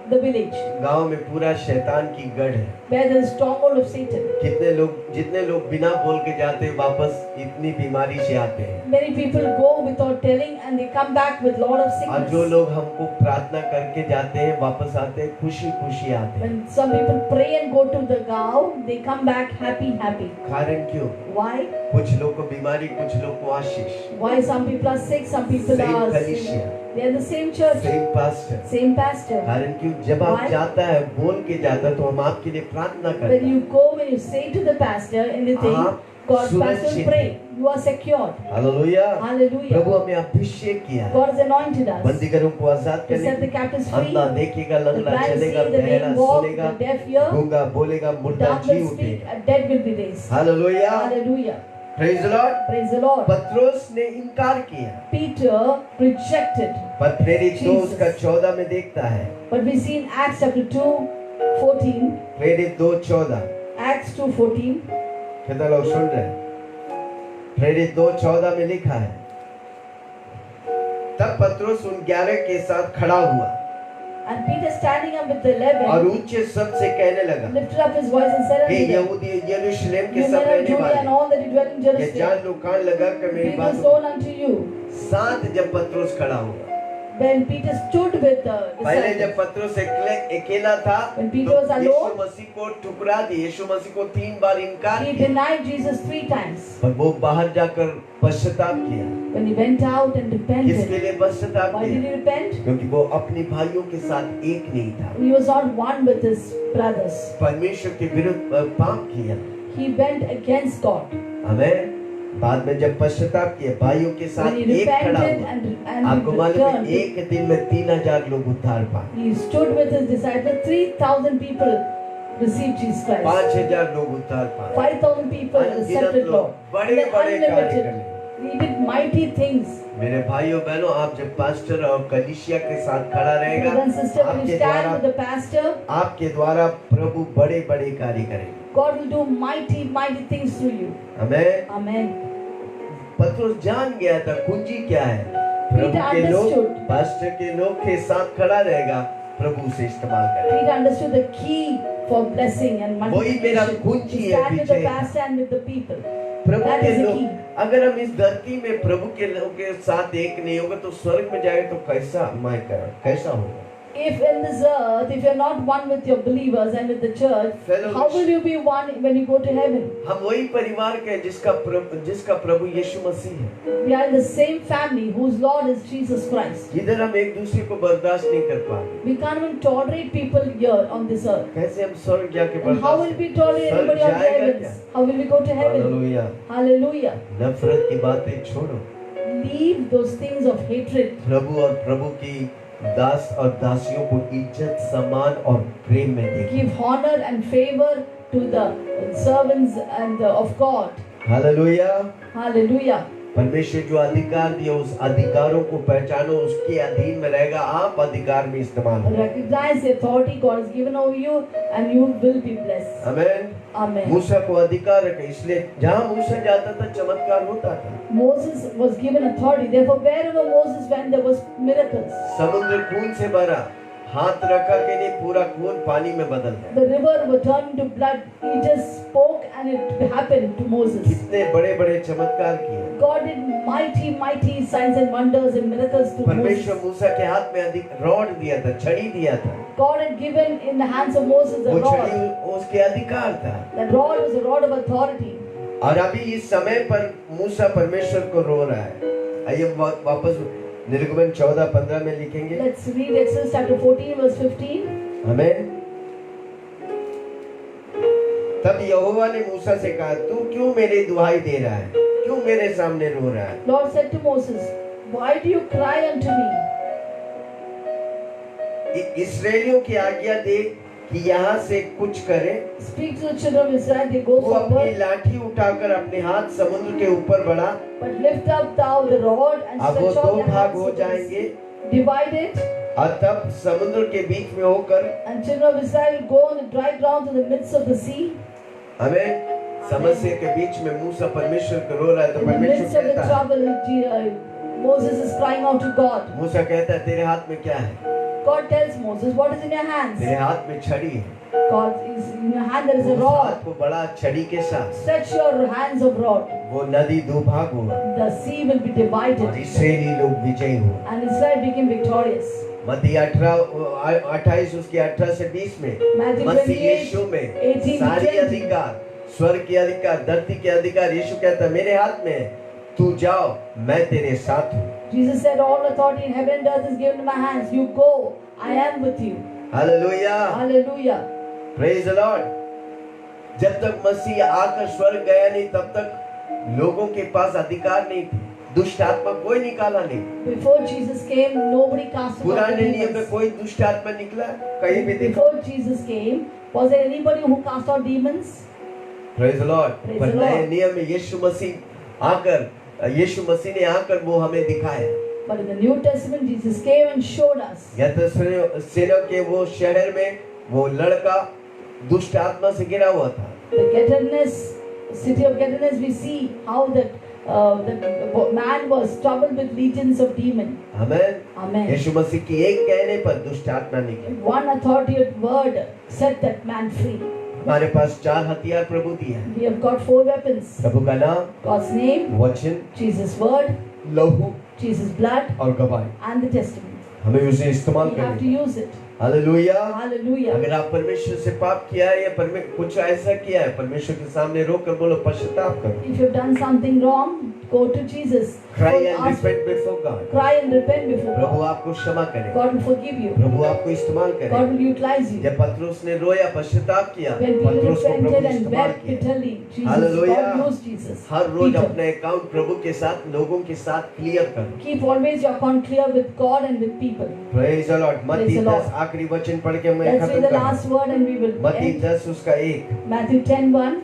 Speaker 2: the village
Speaker 1: गांव में पूरा शैतान की गढ़ है।
Speaker 2: where there is stronghold of Satan.
Speaker 1: जितने लोग बिना बोल के जाते हैं, वापस इतनी बीमारी से आते हैं।
Speaker 2: Many people go without telling and they come back with lot of
Speaker 1: और
Speaker 2: sickness.
Speaker 1: जो लोग हमको प्रार्थना करके जाते हैं, वापस आते हैं खुशी खुशी आते हैं।
Speaker 2: When some people pray and go to the gaon, they come back happy.
Speaker 1: कारण क्यों?
Speaker 2: Why?
Speaker 1: कुछ लोग को बीमारी, कुछ लोग को आशीष।
Speaker 2: Why some people are sick, some people
Speaker 1: Same
Speaker 2: are
Speaker 1: कलीसिया,
Speaker 2: they are the same church,
Speaker 1: same pastor.
Speaker 2: same pastor.
Speaker 1: कारण क्यों? जब आप
Speaker 2: Why?
Speaker 1: जाता है, बोल के जाता है, तो हम आपके लिए प्रार्थना करते
Speaker 2: When
Speaker 1: हैं।
Speaker 2: you go, when you say to the pastor anything,
Speaker 1: आप
Speaker 2: God's pastor will
Speaker 1: सुरक्षित
Speaker 2: pray.
Speaker 1: हैं।
Speaker 2: You are secured.
Speaker 1: Hallelujah.
Speaker 2: Hallelujah.
Speaker 1: प्रभु हमें अभिषेक किया है।
Speaker 2: God has anointed us
Speaker 1: बंदीगरों को आजाद
Speaker 2: to set the
Speaker 1: करने,
Speaker 2: captives free.
Speaker 1: अंधा देखेगा,
Speaker 2: The
Speaker 1: लंगड़ा
Speaker 2: blind
Speaker 1: चलेगा,
Speaker 2: see, the
Speaker 1: बहरा
Speaker 2: lame walk,
Speaker 1: सुनेगा,
Speaker 2: the deaf hear,
Speaker 1: गूंगा बोलेगा, मुर्दा
Speaker 2: dumb
Speaker 1: जी
Speaker 2: will speak,
Speaker 1: उठेगा।
Speaker 2: and dead will be raised.
Speaker 1: Hallelujah.
Speaker 2: Hallelujah.
Speaker 1: Praise the Lord.
Speaker 2: Praise the Lord.
Speaker 1: पत्रोस ने इनकार किया,
Speaker 2: Peter rejected,
Speaker 1: पर प्रेरित 2
Speaker 2: Jesus.
Speaker 1: उसका 14 में देखता है।
Speaker 2: but we see in Acts chapter 2:14,
Speaker 1: प्रेरित 2:14,
Speaker 2: Acts 2:14,
Speaker 1: कितना लोग सुन रहे हैं? प्रेरित 2:14 में लिखा है, तब पत्रोस उन 11 के साथ खड़ा हुआ
Speaker 2: and Peter standing up with the
Speaker 1: और
Speaker 2: 11
Speaker 1: ऊंचे शब्द से कहने लगा,
Speaker 2: lifted up his voice and said
Speaker 1: hey
Speaker 2: unto them,
Speaker 1: यहूदी यरूशलेम के
Speaker 2: "You
Speaker 1: सब
Speaker 2: men of
Speaker 1: रहने
Speaker 2: Judea and
Speaker 1: वाले,
Speaker 2: all that dwell in
Speaker 1: ये
Speaker 2: Jerusalem,
Speaker 1: जान लो, कान लगा कर मेरी
Speaker 2: be
Speaker 1: बात
Speaker 2: this
Speaker 1: सुनो।
Speaker 2: known unto you."
Speaker 1: साथ जब पत्रोस खड़ा हुआ,
Speaker 2: When Peter stood with the
Speaker 1: पहले जब
Speaker 2: disciples,
Speaker 1: पत्रोस अकेला था,
Speaker 2: When
Speaker 1: तो
Speaker 2: Peter was alone,
Speaker 1: यीशु मसीह को ठुकरा दिया, यीशु मसीह को 3 बार इनकार
Speaker 2: he
Speaker 1: किया,
Speaker 2: denied Jesus 3 times.
Speaker 1: पर वो बाहर जाकर पश्चाताप किया।
Speaker 2: When he went out and
Speaker 1: किसके
Speaker 2: repented,
Speaker 1: लिए पश्चाताप
Speaker 2: why did
Speaker 1: किया?
Speaker 2: he repent?
Speaker 1: क्योंकि वो अपने भाइयों के साथ एक नहीं था,
Speaker 2: He was not one with his brothers.
Speaker 1: परमेश्वर के विरुद्ध पाप किया।
Speaker 2: He went against God.
Speaker 1: हमें बाद में जब पश्चाताप किया, भाइयों के साथ
Speaker 2: When he
Speaker 1: एक खड़ा
Speaker 2: repented
Speaker 1: हुआ,
Speaker 2: and
Speaker 1: आपको मालूम है
Speaker 2: returned,
Speaker 1: एक दिन में 3000 लोग उद्धार पाए,
Speaker 2: he stood with his disciples. 3,000 people received Jesus Christ.
Speaker 1: 5000 लोग उद्धार पाए,
Speaker 2: 5,000 people
Speaker 1: अनगिनत
Speaker 2: accepted
Speaker 1: लोग
Speaker 2: Lord.
Speaker 1: बड़े
Speaker 2: And
Speaker 1: बड़े कार्य
Speaker 2: unlimited.
Speaker 1: करने।
Speaker 2: He did mighty things.
Speaker 1: मेरे भाइयों बहनों, आप जब पास्टर और कलीसिया के साथ खड़ा रहेगा,
Speaker 2: Brothers and sisters, when you
Speaker 1: आपके
Speaker 2: stand
Speaker 1: द्वारा
Speaker 2: with the pastor,
Speaker 1: आपके द्वारा प्रभु बड़े बड़े कार्य करेंगे।
Speaker 2: God will do mighty things through you.
Speaker 1: हमें
Speaker 2: Amen.
Speaker 1: पत्रोस जान गया था कुंजी क्या है, प्रभु
Speaker 2: Peter
Speaker 1: के लोग,
Speaker 2: understood.
Speaker 1: पास्टर के लोग के साथ खड़ा रहेगा प्रभु से इस्तेमाल करें।
Speaker 2: Peter understood the key for blessing and
Speaker 1: वही मेरा
Speaker 2: multiplication.
Speaker 1: कुंजी
Speaker 2: To
Speaker 1: है
Speaker 2: stand with the
Speaker 1: पीछे।
Speaker 2: pastor and with the people.
Speaker 1: Prabhu
Speaker 2: That
Speaker 1: के
Speaker 2: is the
Speaker 1: लोग,
Speaker 2: key.
Speaker 1: अगर हम इस धरती में प्रभु के लोगों के साथ एक नहीं होगा तो स्वर्ग में जाएगा तो कैसा कैसा होगा?
Speaker 2: If in this earth, if you're not one with your believers and with the church,
Speaker 1: Fellow
Speaker 2: how will you be one when you go to heaven?
Speaker 1: हम वही परिवार के हैं जिसका प्रभु यीशु मसीह है।
Speaker 2: We are in the same family whose Lord is Jesus Christ.
Speaker 1: इधर हम एक दूसरे को बर्दाश्त नहीं कर पाएंगे।
Speaker 2: We can't even tolerate people here on this earth.
Speaker 1: कैसे हम स्वर्ग जाके
Speaker 2: And how will we tolerate anybody on the
Speaker 1: जाएगा क्या?
Speaker 2: heavens? How will we go to heaven?
Speaker 1: Hallelujah.
Speaker 2: Hallelujah.
Speaker 1: नफरत की बातें छोड़ो,
Speaker 2: Leave those things of hatred.
Speaker 1: प्रभु और प्रभु की दास और दासियों को इज्जत, सम्मान और प्रेम में देखिए।
Speaker 2: Give honor and favor to the servants and of God.
Speaker 1: Hallelujah.
Speaker 2: Hallelujah.
Speaker 1: परमेश्वर जो अधिकार दिया उस अधिकारों को पहचानो, उसके अधीन में रहेगा, आप अधिकार में इस्तेमाल करो।
Speaker 2: Recognize the authority God has given over you and you will be blessed.
Speaker 1: Amen.
Speaker 2: Amen.
Speaker 1: मूसा को अधिकार रखा, इसलिए जहाँ मूसा जाता था चमत्कार होता था।
Speaker 2: Moses was given authority. Therefore, wherever Moses went, there was miracles.
Speaker 1: समुद्र खून से भरा, हाथ रखा कि नहीं पूरा खून पानी में बदल गया।
Speaker 2: The river was turned into blood. He just spoke and it happened to Moses.
Speaker 1: कितने बड़े-बड़े चमत्कार किए।
Speaker 2: God did mighty signs and wonders and miracles to
Speaker 1: परमेश्वर
Speaker 2: Moses.
Speaker 1: मूसा के हाथ में अधिक रॉड दिया था, छड़ी दिया था।
Speaker 2: God had given in the hands of Moses the
Speaker 1: वो
Speaker 2: rod.
Speaker 1: छड़ी उसके अधिकार था।
Speaker 2: The rod was a rod of authority.
Speaker 1: और अभी इस समय पर मूसा परमेश्वर को रो रहा है। आइए वापस निर्गमन 14:15 में लिखेंगे।
Speaker 2: Let's read Exodus chapter 14 verse 15.
Speaker 1: आमेन। तब यहोवा ने मूसा से कहा, तू क्यों मेरी दुहाई दे रहा है? क्यों मेरे सामने रो रहा है?
Speaker 2: Lord said to Moses, "Why do you cry unto me?"
Speaker 1: इस्राएलियों की आज्ञा दे कि यहाँ से कुछ करे।
Speaker 2: Speak to the children of Israel, they go
Speaker 1: वो अपनी
Speaker 2: forward,
Speaker 1: लाठी उठाकर अपने हाथ समुद्र के ऊपर बढ़ा।
Speaker 2: but lift up thou the rod and
Speaker 1: अब वो
Speaker 2: stretch
Speaker 1: दो
Speaker 2: out your
Speaker 1: भाग
Speaker 2: hands
Speaker 1: हो
Speaker 2: to the
Speaker 1: जाएंगे
Speaker 2: sea. Divide it,
Speaker 1: और तब समुद्र के बीच में होकर
Speaker 2: and children of Israel go on the dry ground to the midst of the sea.
Speaker 1: हमें समस्या के बीच में मूसा परमेश्वर को रो रहा है तो
Speaker 2: In the
Speaker 1: परमेश्वर
Speaker 2: midst of the
Speaker 1: कहता है,
Speaker 2: trouble, Moses is crying out to God.
Speaker 1: मूसा कहता है तेरे हाथ में क्या है?
Speaker 2: God tells Moses, "What is in your hands?"
Speaker 1: तेरे हाथ में छड़ी है।
Speaker 2: God is in your hand. There is a
Speaker 1: उस
Speaker 2: rod.
Speaker 1: हाथ को बड़ा छड़ी के साथ
Speaker 2: Stretch your hands of rod.
Speaker 1: वो नदी दो भाग हुआ
Speaker 2: The sea will be
Speaker 1: और
Speaker 2: divided,
Speaker 1: इस्राएली लोग विजयी हुए।
Speaker 2: and Israel became victorious.
Speaker 1: मत्ती 28 उसके 18 से 20 में
Speaker 2: Matthew
Speaker 1: मसीह
Speaker 2: 28,
Speaker 1: यीशु में
Speaker 2: 18 to
Speaker 1: सारी
Speaker 2: 20.
Speaker 1: अधिकार, स्वर्ग के अधिकार, धरती के अधिकार, यीशु कहता है मेरे हाथ में है, तू जाओ मैं तेरे साथ हूँ।
Speaker 2: Jesus said, "All authority in heaven and earth is given in my hands. You go. I am with you."
Speaker 1: Hallelujah,
Speaker 2: Hallelujah.
Speaker 1: Praise the Lord. जब तक मसीह आकर स्वर्ग गया नहीं तब तक लोगों के पास अधिकार नहीं थे, दुष्ट आत्मा कोई निकाला नहीं।
Speaker 2: Before Jesus came, nobody cast out
Speaker 1: पुराने नियम में
Speaker 2: demons.
Speaker 1: कोई दुष्ट आत्मा निकला कहीं भी देखो?
Speaker 2: Before Jesus came, was there anybody who cast out demons?
Speaker 1: Praise the Lord.
Speaker 2: Praise
Speaker 1: पर
Speaker 2: the
Speaker 1: नए
Speaker 2: Lord.
Speaker 1: नियम में यीशु मसीह ने आकर वो हमें दिखाया।
Speaker 2: But in the New Testament, Jesus came and showed us.
Speaker 1: सेना के वो शहर में वो लड़का दुष्ट आत्मा से घिरा हुआ था।
Speaker 2: The Gadarenes, city of Gadarenes, we see how the man was troubled with legions of demons.
Speaker 1: Amen.
Speaker 2: Amen.
Speaker 1: यीशु मसीह की एक कहने पर दुष्ट आत्मा निकली।
Speaker 2: One authoritative word set that man free.
Speaker 1: हमारे पास 4 हथियार प्रभु दिए हैं।
Speaker 2: We have got 4 weapons.
Speaker 1: प्रभु का नाम,
Speaker 2: God's name,
Speaker 1: वचन,
Speaker 2: Jesus' word,
Speaker 1: लहू
Speaker 2: Jesus' blood,
Speaker 1: और गवाही।
Speaker 2: and the testament.
Speaker 1: हमें उसे इस्तेमाल
Speaker 2: We have to
Speaker 1: करना।
Speaker 2: use it.
Speaker 1: हालेलुया।
Speaker 2: Hallelujah.
Speaker 1: अगर आप परमेश्वर से पाप किया है या कुछ ऐसा किया है, परमेश्वर के सामने रोकर बोलो पश्चाताप करो।
Speaker 2: If you've done something wrong, go to Jesus.
Speaker 1: Cry and
Speaker 2: Ask-
Speaker 1: repent before God।
Speaker 2: Cry and repent before
Speaker 1: Prabhu
Speaker 2: God.
Speaker 1: आपको क्षमा करे,
Speaker 2: God will forgive you.
Speaker 1: प्रभु आपको इस्तेमाल करे।
Speaker 2: God will utilize you.
Speaker 1: जब पतरस ने रोया, पश्चाताप किया,
Speaker 2: When Peter
Speaker 1: पतरस को प्रभु
Speaker 2: repented and
Speaker 1: इस्तेमाल
Speaker 2: wept
Speaker 1: किया।
Speaker 2: bitterly, Jesus,
Speaker 1: Hallelujah.
Speaker 2: God used Jesus.
Speaker 1: हर रोज
Speaker 2: Peter.
Speaker 1: अपना अकाउंट प्रभु के साथ, लोगों के साथ क्लियर करो।
Speaker 2: Keep always your account clear with God and with people.
Speaker 1: Praise the Lord. मत्ती
Speaker 2: Praise the Lord.
Speaker 1: 10 आखिरी वचन पढ़ के मैं
Speaker 2: Let's
Speaker 1: खत्म
Speaker 2: read the
Speaker 1: करूं।
Speaker 2: last word and we will
Speaker 1: मत्ती
Speaker 2: end.
Speaker 1: 10 उसका 1।
Speaker 2: Matthew 10:1.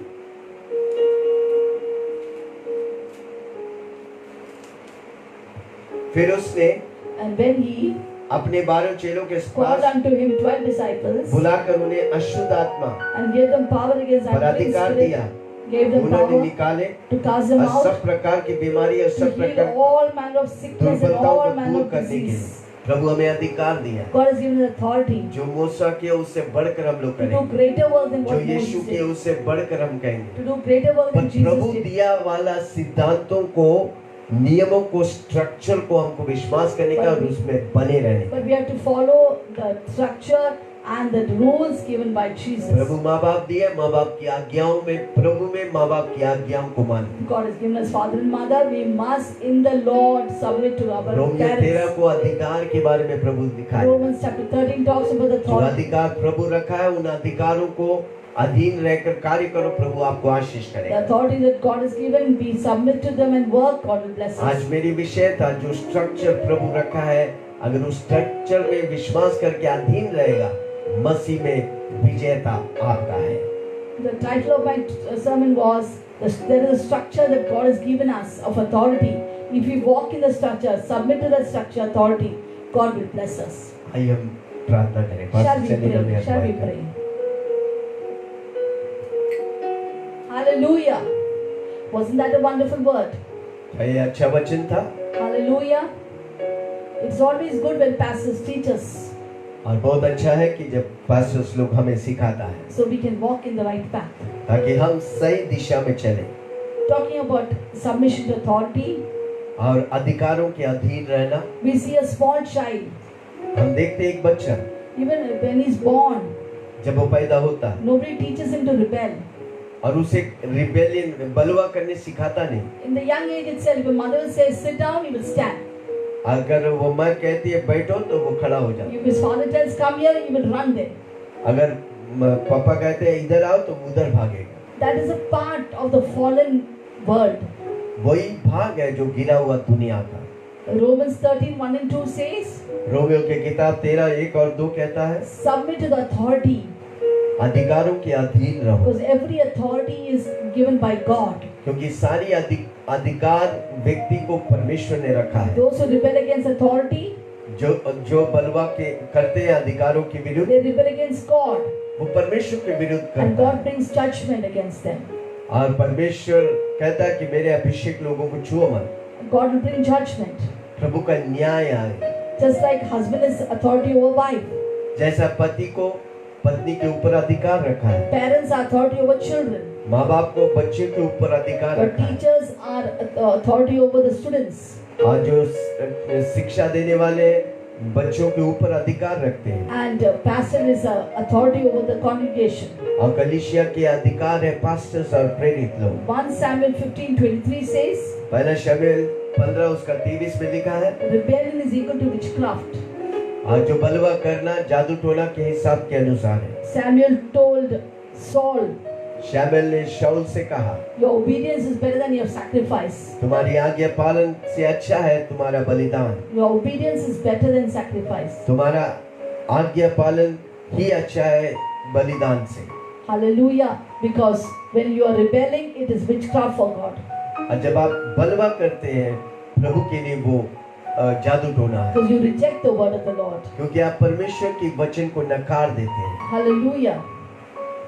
Speaker 1: फिर उसने
Speaker 2: And when he
Speaker 1: अपने 12 चेलों के
Speaker 2: called
Speaker 1: पास
Speaker 2: unto him 12 disciples
Speaker 1: बुलाकर उन्हें अशुद्ध आत्मा
Speaker 2: and gave them power against
Speaker 1: पर
Speaker 2: unclean
Speaker 1: अधिकार दिया,
Speaker 2: spirit, gave them
Speaker 1: उन्होंने
Speaker 2: power
Speaker 1: निकाले
Speaker 2: to cast them
Speaker 1: और
Speaker 2: out,
Speaker 1: सब प्रकार की बीमारी और
Speaker 2: to
Speaker 1: सब
Speaker 2: heal
Speaker 1: प्रकार
Speaker 2: all manner of sickness and
Speaker 1: दुर्बलताओं
Speaker 2: all
Speaker 1: को
Speaker 2: manner
Speaker 1: दूर
Speaker 2: of
Speaker 1: करने के लिए।
Speaker 2: disease.
Speaker 1: प्रभु हमें अधिकार दिया,
Speaker 2: God has given us authority
Speaker 1: जो मूसा किया उससे बढ़कर हम लोग
Speaker 2: to do
Speaker 1: करेंगे,
Speaker 2: greater work than
Speaker 1: जो
Speaker 2: what
Speaker 1: यीशु
Speaker 2: Moses
Speaker 1: किया
Speaker 2: did.
Speaker 1: उससे बढ़कर हम कहेंगे।
Speaker 2: To do greater work
Speaker 1: पर
Speaker 2: than Jesus
Speaker 1: प्रभु
Speaker 2: did.
Speaker 1: दिया वाला सिद्धांतों को, नियमों को, स्ट्रक्चर को हमको विश्वास करने का और उसमें बने रहने का।
Speaker 2: But we have to follow the structure and the rules given by Jesus.
Speaker 1: प्रभु माँ बाप दिए, माँ बाप की आज्ञाओं में, प्रभु में माँ बाप की आज्ञाओं को मानो।
Speaker 2: God has given us father and mother. We must in the Lord submit to our
Speaker 1: Romeo 13
Speaker 2: parents.
Speaker 1: को अधिकार के बारे में प्रभु दिखाया,
Speaker 2: Romans chapter 13 talks about the
Speaker 1: जो
Speaker 2: authority.
Speaker 1: अधिकार प्रभु रखा है उन अधिकारों को अधीन रहकर कार्य करो, प्रभु आपको आशीष
Speaker 2: The
Speaker 1: करेगा।
Speaker 2: authority that God has given, we submit to them and work. God will bless us.
Speaker 1: आज मेरी विषय था, जो स्ट्रक्चर प्रभु रखा है, अगर उस स्ट्रक्चर में विश्वास करके अधीन रहेगा, मसीह में विजेता आपका है।
Speaker 2: The title of my sermon was there is a structure that God has given us of authority. If we walk in the structure, submit to that structure, authority, God will bless us.
Speaker 1: आइए हम प्रार्थना करें।
Speaker 2: Shall we
Speaker 1: चलिए हमें
Speaker 2: pray? Shall we
Speaker 1: अगुवाई करें।
Speaker 2: pray? Hallelujah. Wasn't that a wonderful word?
Speaker 1: ये अच्छा वचन था
Speaker 2: Hallelujah. It's always good when pastors teach us,
Speaker 1: और बहुत अच्छा है कि जब पास्टर्स लोग हमें सिखाता है,
Speaker 2: so we can walk in the right path.
Speaker 1: ताकि हम सही दिशा में चलें
Speaker 2: Talking about submission to authority,
Speaker 1: और अधिकारों के अधीन रहना।
Speaker 2: we see a small child,
Speaker 1: हम देखते हैं एक बच्चा
Speaker 2: even when he's born,
Speaker 1: जब वो पैदा होता है
Speaker 2: nobody teaches him to rebel.
Speaker 1: और उसे रिबेलियन, बलवा करने सिखाता नहीं।
Speaker 2: In the young age itself, if a mother will say sit down, he will stand.
Speaker 1: अगर वो माँ कहती है बैठो तो वो खड़ा हो जाता
Speaker 2: If his father tells come here, he will run there.
Speaker 1: है। अगर पापा कहते हैं इधर आओ तो उधर भागेगा।
Speaker 2: That is a part of the fallen world.
Speaker 1: वही भाग है जो गिरा हुआ दुनिया का।
Speaker 2: Romans 13, 1 and 2 says,
Speaker 1: रोमियो की किताब 13, 1 और 2 कहता है,
Speaker 2: submit to the authority,
Speaker 1: अधिकारों के अधीन रहो,
Speaker 2: because every authority is given by God.
Speaker 1: क्योंकि सारी अधिकार व्यक्ति को परमेश्वर ने रखा है।
Speaker 2: Those who rebel against authority,
Speaker 1: जो बलवा के करते हैं अधिकारों के विरुद्ध,
Speaker 2: they rebel against God,
Speaker 1: वो परमेश्वर के विरुद्ध
Speaker 2: and
Speaker 1: करता है।
Speaker 2: God brings judgment against them.
Speaker 1: और परमेश्वर कहता है कि मेरे अभिषेक लोगों को छुओ मत।
Speaker 2: God will bring judgment.
Speaker 1: प्रभु का न्याय आए।
Speaker 2: Just like husband has authority over wife,
Speaker 1: जैसा पति को पत्नी के ऊपर अधिकार रखा है,
Speaker 2: parents are authority over children,
Speaker 1: माँ बाप को बच्चे के ऊपर अधिकार
Speaker 2: but
Speaker 1: रखा है,
Speaker 2: teachers are authority over the students.
Speaker 1: और जो शिक्षा देने वाले बच्चों के ऊपर अधिकार रखते हैं,
Speaker 2: And pastor is authority over the congregation.
Speaker 1: और कलीसिया के अधिकार है पास्टर्स और प्रेरित लोग।
Speaker 2: 1 Samuel 15:23 says,
Speaker 1: पहला शमूएल 15 उसका 23 में लिखा है,
Speaker 2: rebellion is equal to witchcraft.
Speaker 1: और जो बलवा करना जादू टोना के हिसाब के अनुसार है।
Speaker 2: Samuel told Saul,
Speaker 1: शमूएल ने शाऊल से कहा,
Speaker 2: your obedience is better than your sacrifice.
Speaker 1: तुम्हारी आज्ञा पालन से अच्छा है तुम्हारा बलिदान,
Speaker 2: Your obedience is better than sacrifice.
Speaker 1: तुम्हारा आज्ञा पालन ही अच्छा है बलिदान से।
Speaker 2: Hallelujah. Because when you are rebelling, it is witchcraft for God.
Speaker 1: और जब आप बलवा करते हैं प्रभु के लिए, वो जादू टोना है,
Speaker 2: Because you reject the word of the Lord.
Speaker 1: क्योंकि आप परमेश्वर के वचन को नकार देते हैं।
Speaker 2: Hallelujah.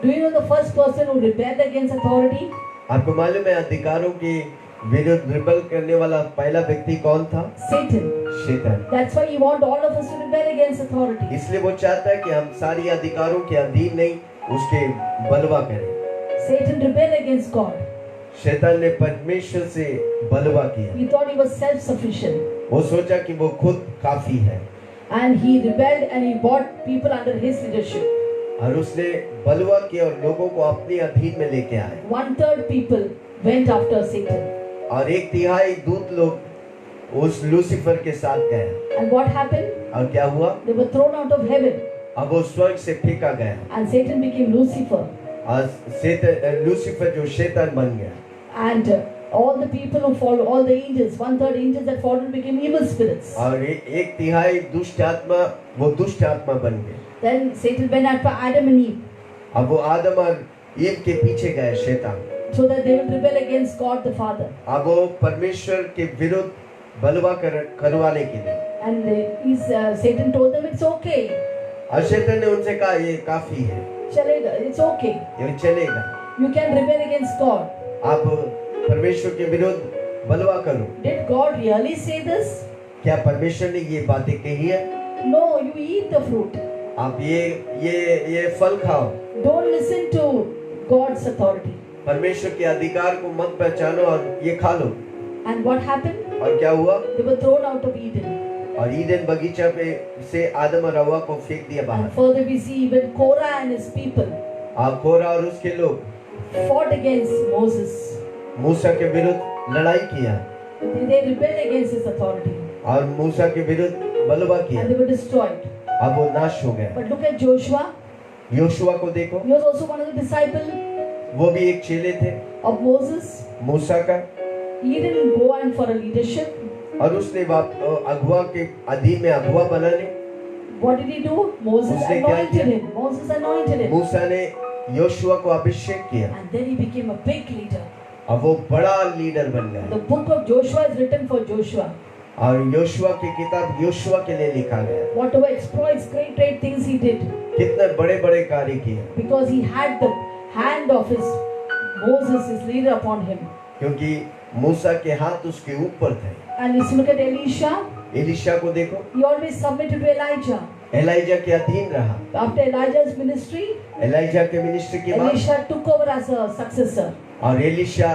Speaker 2: Do you know the first person who rebelled against authority?
Speaker 1: आपको मालूम है अधिकारों के विरुद्ध रिबेल करने वाला पहला व्यक्ति कौन था?
Speaker 2: Satan.
Speaker 1: शैतान।
Speaker 2: That's why he wants all of us to rebel against authority.
Speaker 1: इसलिए वो चाहता है कि हम सारी अधिकारों के अधीन नहीं, उसके बलवा करें।
Speaker 2: Satan rebelled against God.
Speaker 1: शैतान ने परमेश्वर से बलवा किया।
Speaker 2: He thought he was self-sufficient.
Speaker 1: वो सोचा कि वो खुद काफी है,
Speaker 2: And he rebelled and he brought people under his leadership.
Speaker 1: और उसने बलवा किया और लोगों को अपने अधीन में लेके आए।
Speaker 2: 1/3 people went after Satan.
Speaker 1: और 1/3 दूत लोग उस लूसीफर के साथ गए।
Speaker 2: And what happened?
Speaker 1: और क्या हुआ?
Speaker 2: They were thrown out of heaven.
Speaker 1: अब वो स्वर्ग से फेंका गया
Speaker 2: And Satan became Lucifer.
Speaker 1: और लूसीफर जो शैतान बन गया।
Speaker 2: And all the people who followed, all the angels, 1/3 angels that followed became evil spirits.
Speaker 1: और 1/3 दुष्ट आत्मा, वो दुष्ट आत्मा बन गए।
Speaker 2: Then Satan went after Adam and Eve,
Speaker 1: अब वो आदम और ईव के पीछे गए शैतान,
Speaker 2: so that they will rebel against God the Father.
Speaker 1: अब वो परमेश्वर के विरुद्ध बलवा करवाने के लिए।
Speaker 2: And Satan told them it's okay.
Speaker 1: और शैतान ने उनसे कहा ये काफी है,
Speaker 2: Chalega, it's okay.
Speaker 1: ये चलेगा,
Speaker 2: You can rebel against God.
Speaker 1: आप परमेश्वर के विरुद्ध बलवा करो।
Speaker 2: Did God really say this?
Speaker 1: क्या परमेश्वर ने ये बातें कही है?
Speaker 2: No, you eat the fruit.
Speaker 1: आप ये फल खाओ।
Speaker 2: Don't listen to God's authority.
Speaker 1: परमेश्वर के अधिकार को मत पहचानो और ये खा लो।
Speaker 2: And what happened?
Speaker 1: और क्या हुआ?
Speaker 2: They were thrown out of Eden.
Speaker 1: और ईदन बगीचा पे से आदम और हव्वा को फेंक दिया
Speaker 2: And
Speaker 1: बाहर।
Speaker 2: further we see even Korah and his people
Speaker 1: आप कोरा और उसके लोग
Speaker 2: fought against Moses.
Speaker 1: मूसा के विरुद्ध लड़ाई किया
Speaker 2: They rebelled against his authority
Speaker 1: और मूसा के विरुद्ध बलवा किया।
Speaker 2: and they were destroyed.
Speaker 1: अब वो नाश हो गया।
Speaker 2: But look at Joshua.
Speaker 1: Joshua को देखो,
Speaker 2: He was also one of the disciples
Speaker 1: वो भी एक चेले थे
Speaker 2: of Moses.
Speaker 1: मूसा का,
Speaker 2: He didn't go in for a leadership.
Speaker 1: और उसने अगुआ के अधीन में अगुआ बनाने।
Speaker 2: What did he do? Moses
Speaker 1: उसने क्या
Speaker 2: anointed
Speaker 1: किया?
Speaker 2: him. Moses anointed him.
Speaker 1: मूसा ने योशुआ को अभिषेक किया,
Speaker 2: And then he became a big leader.
Speaker 1: अब वो बड़ा लीडर बन
Speaker 2: The
Speaker 1: गया।
Speaker 2: book of Joshua is written for Joshua.
Speaker 1: और योशुआ की किताब योशुआ के लिए लिखा गया।
Speaker 2: Whatever exploits, great things he did.
Speaker 1: कितने बड़े बड़े कार्य किए,
Speaker 2: Because he had the hand of his Moses, his leader, upon him.
Speaker 1: क्योंकि मूसा के हाथ उसके ऊपर थे।
Speaker 2: And let's look at Elisha.
Speaker 1: Elisha को देखो,
Speaker 2: He always submitted to Elijah.
Speaker 1: Elijah के अधीन रहा।
Speaker 2: After Elijah's ministry,
Speaker 1: एलाइजा के मिनिस्ट्री के बाद
Speaker 2: Elisha took over as a successor.
Speaker 1: और एलिशा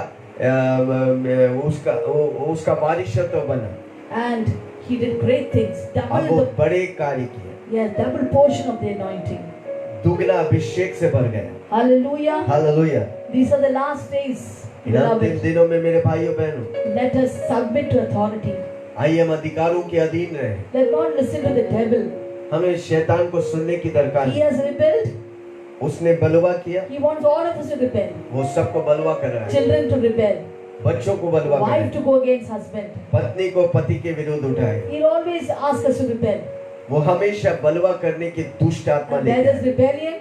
Speaker 1: उसका वारिसत्व बना।
Speaker 2: And he did great things.
Speaker 1: अब वो
Speaker 2: Double
Speaker 1: बड़े कार्य किए,
Speaker 2: double portion of the anointing.
Speaker 1: दुगना अभिषेक से भर गया।
Speaker 2: Hallelujah.
Speaker 1: Hallelujah.
Speaker 2: These are the last days.
Speaker 1: इन अंतिम
Speaker 2: Beloved,
Speaker 1: दिनों में मेरे भाइयों बहनों,
Speaker 2: let us submit to authority.
Speaker 1: आइए हम अधिकारों के अधीन रहे।
Speaker 2: Let not listen to the devil.
Speaker 1: हमें शैतान को सुनने की दरकार
Speaker 2: He
Speaker 1: है।
Speaker 2: has rebelled.
Speaker 1: उसने बलवा किया,
Speaker 2: He wants all of us to rebel.
Speaker 1: वो सबको बलवा कर रहा है।
Speaker 2: Children to rebel.
Speaker 1: बच्चों को बलवा कर रहा
Speaker 2: Wife
Speaker 1: है।
Speaker 2: to go against husband.
Speaker 1: पत्नी को पति के विरुद्ध उठाए।
Speaker 2: He'll always ask us to rebel.
Speaker 1: वो हमेशा बलवा करने की दुष्ट आत्मा
Speaker 2: And
Speaker 1: लेकर
Speaker 2: there is rebellion,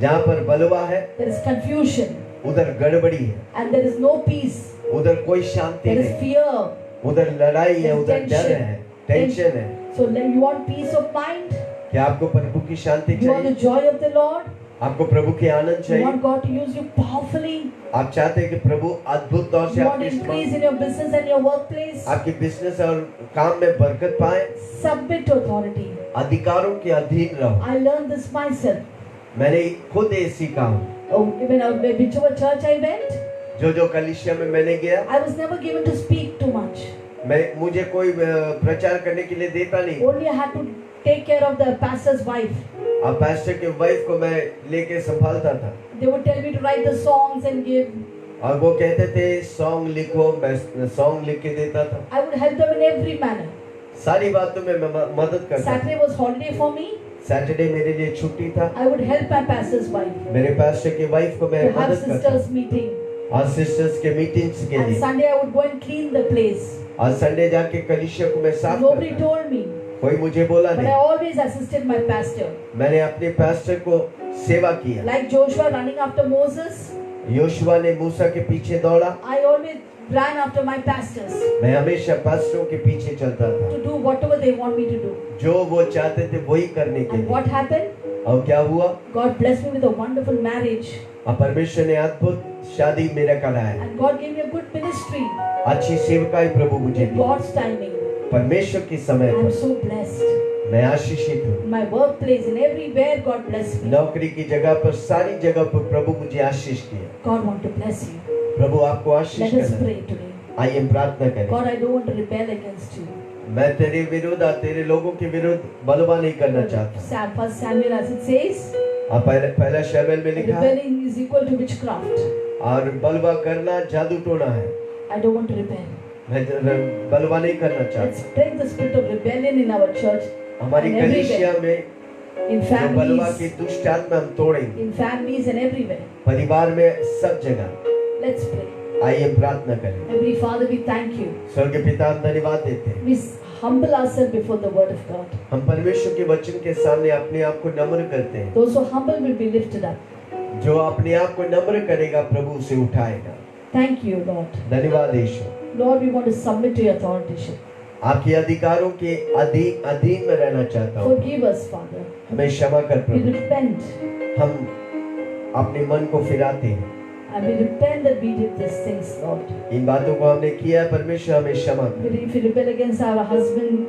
Speaker 1: जहाँ पर बलवा है
Speaker 2: there is confusion,
Speaker 1: उधर गड़बड़ी है,
Speaker 2: and there is no peace.
Speaker 1: उधर कोई शांति
Speaker 2: There is
Speaker 1: नहीं,
Speaker 2: fear.
Speaker 1: उधर लड़ाई है,
Speaker 2: There is
Speaker 1: उधर डर
Speaker 2: tension.
Speaker 1: है, टेंशन है।
Speaker 2: So you want peace of mind?
Speaker 1: क्या आपको प्रभु की शांति
Speaker 2: You want the
Speaker 1: चाहिए?
Speaker 2: joy of the Lord?
Speaker 1: आपको प्रभु की आनंद
Speaker 2: You
Speaker 1: चाहिए?
Speaker 2: want God to use you powerfully?
Speaker 1: आप चाहते हैं कि प्रभु अद्भुत तौर से
Speaker 2: You want
Speaker 1: आपके
Speaker 2: increase
Speaker 1: इस्तेमाल,
Speaker 2: in your business and your workplace?
Speaker 1: आपके बिजनेस और काम में बरकत पाए?
Speaker 2: Submit to authority.
Speaker 1: अधिकारों के अधीन रहो।
Speaker 2: I learned this myself.
Speaker 1: मैंने खुद ये सीखा हूँ।
Speaker 2: Whichever church I went,
Speaker 1: जो कलीसिया में मैंने गया,
Speaker 2: I was never given to speak too much.
Speaker 1: मुझे कोई प्रचार करने के लिए देता नहीं।
Speaker 2: Only I had to take care of the pastor's wife.
Speaker 1: अब पास्टर के वाइफ को मैं लेके संभालता था
Speaker 2: They would tell me to write the songs and give.
Speaker 1: और वो कहते थे सॉन्ग लिखो, मैं सॉन्ग लिख के देता था।
Speaker 2: I would help them in every manner.
Speaker 1: सारी बातों में मैं मदद करता था।
Speaker 2: Saturday was holiday for me.
Speaker 1: Saturday मेरे लिए छुट्टी था।
Speaker 2: I would help my pastor's wife.
Speaker 1: मेरे पास्टर की वाइफ को मैं
Speaker 2: To have
Speaker 1: मदद करता
Speaker 2: sisters meeting.
Speaker 1: और सिस्टर्स के मीटिंग्स के
Speaker 2: And
Speaker 1: लिए।
Speaker 2: Sunday I would go and clean the place.
Speaker 1: और संडे जाके कलीसिया को मैं साफ
Speaker 2: Nobody
Speaker 1: करता।
Speaker 2: told me.
Speaker 1: कोई मुझे बोला
Speaker 2: But I
Speaker 1: नहीं।
Speaker 2: always assisted my pastor.
Speaker 1: मैंने अपने पास्टर को सेवा किया।
Speaker 2: Like Joshua running after Moses,
Speaker 1: Joshua ने मूसा के पीछे दौड़ा,
Speaker 2: I always ran after my pastors
Speaker 1: मैं हमेशा पास्टरों के पीछे चलता था।
Speaker 2: to do whatever they want me to do.
Speaker 1: जो वो चाहते थे वही करने के
Speaker 2: And what
Speaker 1: लिए।
Speaker 2: happened?
Speaker 1: और क्या हुआ?
Speaker 2: God blessed me with a wonderful marriage.
Speaker 1: और परमेश्वर ने अद्भुत शादी मेरा कराया।
Speaker 2: And God gave me a good ministry
Speaker 1: अच्छी सेवकाई प्रभु मुझे
Speaker 2: in
Speaker 1: दी।
Speaker 2: God's timing.
Speaker 1: परमेश्वर की समय
Speaker 2: I am
Speaker 1: पर
Speaker 2: so blessed.
Speaker 1: मैं आशीषित हूँ।
Speaker 2: In my workplace and everywhere God blessed me.
Speaker 1: नौकरी की जगह पर, सारी जगह पर प्रभु मुझे आशीष दिया।
Speaker 2: God want to bless you.
Speaker 1: प्रभु आपको आशीष
Speaker 2: Let us
Speaker 1: करना।
Speaker 2: pray today.
Speaker 1: आइए हम प्रार्थना करें।
Speaker 2: God, I don't want to rebel against you.
Speaker 1: मैं तेरे विरुद्ध और तेरे लोगों के विरुद्ध बलवा नहीं करना चाहता।
Speaker 2: First Samuel, as it says,
Speaker 1: और पहला शमूएल में लिखा है,
Speaker 2: rebelling is equal to witchcraft.
Speaker 1: और बलवा करना जादू टोना है।
Speaker 2: I don't want to rebel.
Speaker 1: मैं बलवा नहीं करना
Speaker 2: Let's
Speaker 1: चाहता।
Speaker 2: break the spirit of rebellion in our church,
Speaker 1: हमारी
Speaker 2: and
Speaker 1: कलीसिया
Speaker 2: everywhere.
Speaker 1: में
Speaker 2: in
Speaker 1: जो बलवा की
Speaker 2: families,
Speaker 1: दुष्ट आत्मा हम तोड़ेंगे,
Speaker 2: in families and everywhere.
Speaker 1: परिवार में सब जगह।
Speaker 2: Let's pray.
Speaker 1: आइए हम प्रार्थना करें।
Speaker 2: Heavenly Father, we thank you.
Speaker 1: स्वर्गीय पिता हम धन्यवाद देते हैं।
Speaker 2: We humble ourselves before the word of God.
Speaker 1: हम परमेश्वर के वचन के सामने अपने आप को नम्र करते हैं।
Speaker 2: Those who are humble will be lifted up.
Speaker 1: जो अपने आप को नम्र करेगा प्रभु उसे उठाएगा।
Speaker 2: Thank you, Lord.
Speaker 1: धन्यवाद यीशु।
Speaker 2: Lord, we want to submit to your authorship.
Speaker 1: आपके अधिकारों के अधीन में रहना चाहता हूँ।
Speaker 2: Forgive us, Father.
Speaker 1: हमें क्षमा कर
Speaker 2: We
Speaker 1: प्रभु।
Speaker 2: repent.
Speaker 1: हम अपने मन को फिराते हैं।
Speaker 2: And we repent that we did these things, Lord.
Speaker 1: इन बातों को हमने किया है, परमेश्वर हमें क्षमा कर।
Speaker 2: If we rebel against our husband,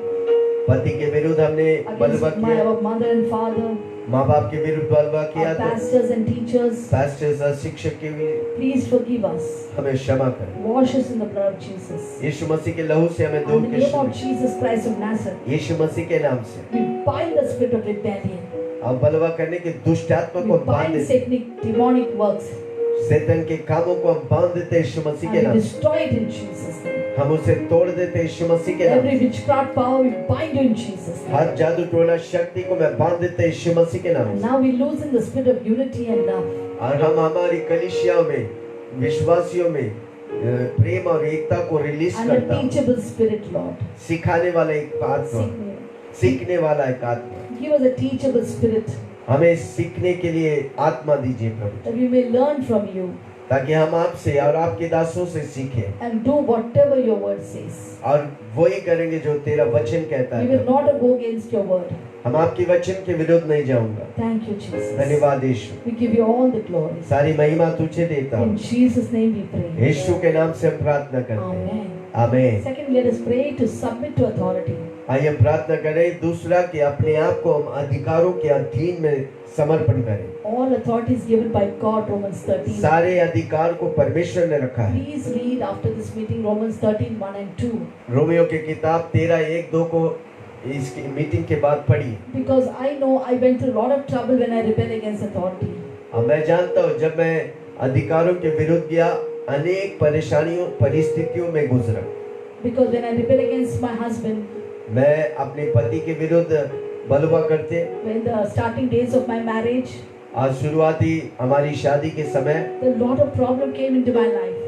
Speaker 1: पति के विरुद्ध हमने बलवा
Speaker 2: against
Speaker 1: किया,
Speaker 2: our mother and father,
Speaker 1: माँ बाप के विरुद्ध बलवा किया
Speaker 2: our
Speaker 1: था,
Speaker 2: pastors and teachers.
Speaker 1: पास्टर्स और शिक्षक के भी
Speaker 2: Please forgive us.
Speaker 1: हमें क्षमा करें।
Speaker 2: Wash us in the blood of Jesus.
Speaker 1: यीशु मसीह के लहू से हमें
Speaker 2: In
Speaker 1: धो
Speaker 2: the
Speaker 1: के
Speaker 2: name
Speaker 1: शुद्ध-
Speaker 2: of Jesus Christ of Nazareth,
Speaker 1: यीशु मसीह के नाम से
Speaker 2: we bind the spirit of rebellion.
Speaker 1: अब बलवा करने के दुष्ट आत्मा
Speaker 2: We
Speaker 1: को हम बांध
Speaker 2: bind
Speaker 1: देते,
Speaker 2: satanic demonic works
Speaker 1: शैतान के कामों को हम बांध देते हैं यीशु मसीह के
Speaker 2: and we
Speaker 1: नाम से।
Speaker 2: destroy it in Jesus' name.
Speaker 1: हम उसे तोड़ देते हैं यीशु मसीह के नाम
Speaker 2: Every
Speaker 1: से।
Speaker 2: witchcraft power we bind you in Jesus' name.
Speaker 1: हर जादू टोना शक्ति को मैं बांध देते हैं यीशु मसीह के नाम
Speaker 2: And
Speaker 1: से।
Speaker 2: now we loosen the spirit of unity and love.
Speaker 1: और हम हमारी कलीसियाओं में, विश्वासियों में प्रेम और एकता को रिलीज
Speaker 2: And a
Speaker 1: करता हूं।
Speaker 2: teachable spirit, Lord.
Speaker 1: सिखाने वाला एक आत्मा, सीखने वाला एक आत्मा,
Speaker 2: Give us a teachable spirit
Speaker 1: हमें सीखने के लिए आत्मा दीजिए प्रभु,
Speaker 2: that we may learn from you
Speaker 1: ताकि हम आपसे और आपके दासों से सीखें
Speaker 2: and do whatever your word says.
Speaker 1: और वही करेंगे जो तेरा वचन कहता
Speaker 2: We
Speaker 1: है।
Speaker 2: will not go against your word.
Speaker 1: हम आपके वचन के विरुद्ध नहीं जाऊंगा।
Speaker 2: Thank you, Jesus.
Speaker 1: धन्यवाद यीशु,
Speaker 2: We give you all the glory.
Speaker 1: सारी महिमा तुझे देता
Speaker 2: In
Speaker 1: हूँ।
Speaker 2: Jesus' name we pray.
Speaker 1: यीशु के नाम से हम प्रार्थना करते हैं,
Speaker 2: Amen.
Speaker 1: आमीन।
Speaker 2: Second, let us pray to submit to authority.
Speaker 1: आइए हम प्रार्थना करें दूसरा कि अपने आप को हम अधिकारों के अधीन में समर्पण करें।
Speaker 2: All authority is given by God, Romans 13.
Speaker 1: सारे अधिकार को परमेश्वर ने रखा है।
Speaker 2: Please read after this meeting Romans 13, 1 and 2.
Speaker 1: Romeo की किताब 13:1-2 को इसकी मीटिंग के बाद पढ़ी।
Speaker 2: Because I know I went through a lot of trouble when I rebelled against authority.
Speaker 1: अब मैं जानता हूँ जब मैं अधिकारों के विरुद्ध गया, अनेक परेशानियों परिस्थितियों में गुजरा।
Speaker 2: Because when I rebelled against my husband,
Speaker 1: मैं अपने पति के विरुद्ध बलवा करते
Speaker 2: when the starting days of my marriage,
Speaker 1: और शुरुआती हमारी शादी के समय
Speaker 2: a lot of problem came into my life.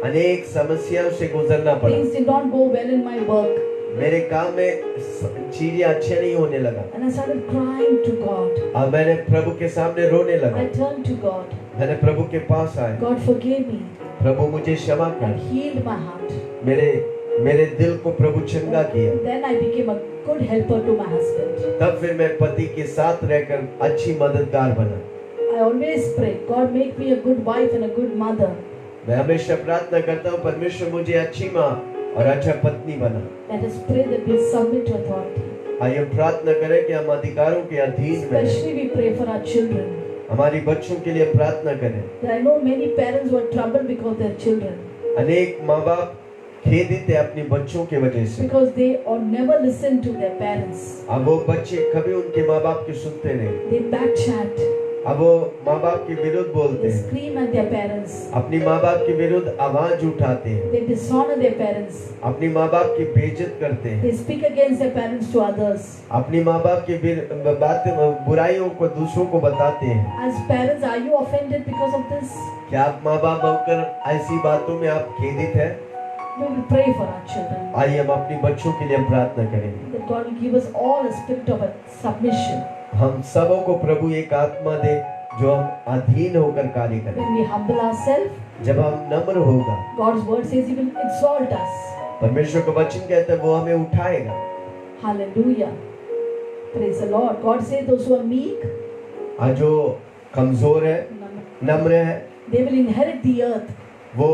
Speaker 1: अनेक समस्याओं से गुजरना पड़ा।
Speaker 2: Things did not go well in my work.
Speaker 1: मेरे काम में चीजें अच्छे नहीं होने लगा
Speaker 2: And I started crying to God.
Speaker 1: और मैंने प्रभु के सामने रोने लगा।
Speaker 2: I turned to God.
Speaker 1: मैंने प्रभु के पास आया,
Speaker 2: God forgave me
Speaker 1: प्रभु मुझे क्षमा
Speaker 2: and
Speaker 1: कर।
Speaker 2: healed my heart.
Speaker 1: मेरे दिल को प्रभु चंगा किया।
Speaker 2: Then I became a good helper to my husband.
Speaker 1: तब फिर मैं पति के साथ रहकर अच्छी मददगार बना।
Speaker 2: I always pray, God make me a good wife and a good mother.
Speaker 1: मैं हमेशा प्रार्थना करता हूँ परमेश्वर मुझे अच्छी माँ और अच्छा पत्नी बना।
Speaker 2: Let us pray that we submit to authority.
Speaker 1: आइए हम प्रार्थना करें कि हम अधिकारों के अधीन में रहें।
Speaker 2: Especially we pray for our children.
Speaker 1: हमारी बच्चों के लिए प्रार्थना करें।
Speaker 2: I know many parents were troubled because of their children.
Speaker 1: अनेक माँ बाप खेदित है अपने बच्चों के वजह से।
Speaker 2: Because they or never listen to their parents.
Speaker 1: अब वो बच्चे कभी उनके माँ बाप की सुनते नहीं।
Speaker 2: They backchat.
Speaker 1: अब वो माँ बाप के विरुद्ध बोलते
Speaker 2: They
Speaker 1: हैं,
Speaker 2: scream at their parents.
Speaker 1: अपनी माँ बाप के विरुद्ध आवाज उठाते हैं,
Speaker 2: They dishonor their parents.
Speaker 1: अपनी माँ बाप की बेइज्जत करते हैं,
Speaker 2: They speak against their parents to others.
Speaker 1: अपनी माँ बाप की बातें बुराइयों को दूसरों को बताते हैं।
Speaker 2: As parents, are you offended because of this?
Speaker 1: क्या आप माँ बाप होकर ऐसी बातों में आप खेदित हैं?
Speaker 2: We will pray for our children.
Speaker 1: आइए हम अपने बच्चों के लिए प्रार्थना करेंगे।
Speaker 2: That God will give us all a spirit of a submission.
Speaker 1: हम सबों को प्रभु एक आत्मा दे जो हम अधीन होकर कार्य करें।
Speaker 2: When we humble ourselves,
Speaker 1: जब हम नम्र होगा,
Speaker 2: God's word says He will exalt us.
Speaker 1: परमेश्वर का वचन कहता है वो हमें उठाएगा।
Speaker 2: Hallelujah. Praise the Lord. God says those who are meek,
Speaker 1: आज जो कमजोर है, नम्र है,
Speaker 2: they will inherit the earth.
Speaker 1: वो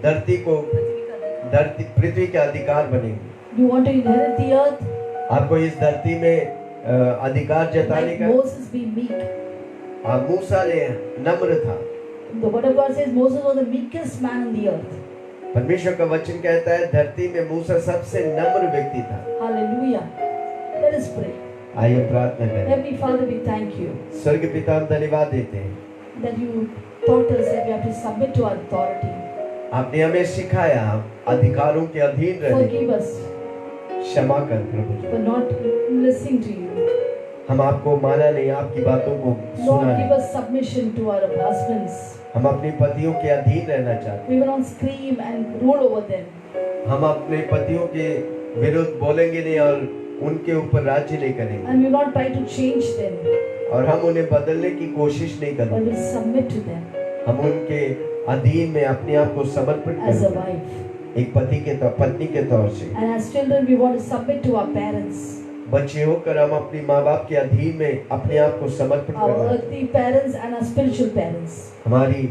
Speaker 1: धरती पृथ्वी के अधिकार बनेंगे।
Speaker 2: You want to inherit the earth?
Speaker 1: आपको इस धरती में अधिकार जताने
Speaker 2: Like
Speaker 1: का।
Speaker 2: Moses be meek.
Speaker 1: मूसा ने नम्र था।
Speaker 2: The word of God says Moses was the meekest man on the earth.
Speaker 1: परमेश्वर का वचन कहता है धरती में मूसा सबसे नम्र व्यक्ति था।
Speaker 2: Hallelujah. Let us pray.
Speaker 1: आइए प्रार्थना करें।
Speaker 2: Heavenly Father, we thank you
Speaker 1: स्वर्ग पिता हम धन्यवाद देते हैं,
Speaker 2: that you taught us that we have to submit to our authority.
Speaker 1: आपने हमें सिखाया अधिकारों के अधीन रहने।
Speaker 2: Forgive us
Speaker 1: क्षमा कर प्रभु,
Speaker 2: for not listening to you.
Speaker 1: हम आपको माना नहीं, आपकी बातों को
Speaker 2: Lord,
Speaker 1: सुना
Speaker 2: give
Speaker 1: नहीं।
Speaker 2: us submission to our husbands.
Speaker 1: हम अपनी पतियों के अधीन रहना चाहते
Speaker 2: We will not scream and rule over them.
Speaker 1: हैं। हम अपने पतियों के विरुद्ध बोलेंगे नहीं और उनके ऊपर राज्य नहीं करेंगे
Speaker 2: And we will not try to change them,
Speaker 1: और हम उन्हें बदलने की कोशिश नहीं
Speaker 2: but
Speaker 1: करेंगे।
Speaker 2: will submit to them
Speaker 1: हम उनके अधीन में अपने आप को समर्पित
Speaker 2: as a
Speaker 1: करेंगे,
Speaker 2: wife.
Speaker 1: एक पत्नी के तौर से।
Speaker 2: And as children, we want to submit to our parents,
Speaker 1: बच्चे होकर हम अपनी माँ बाप के अधीन में अपने आप को समर्पित
Speaker 2: our
Speaker 1: करना।
Speaker 2: earthly parents and our spiritual parents.
Speaker 1: हमारी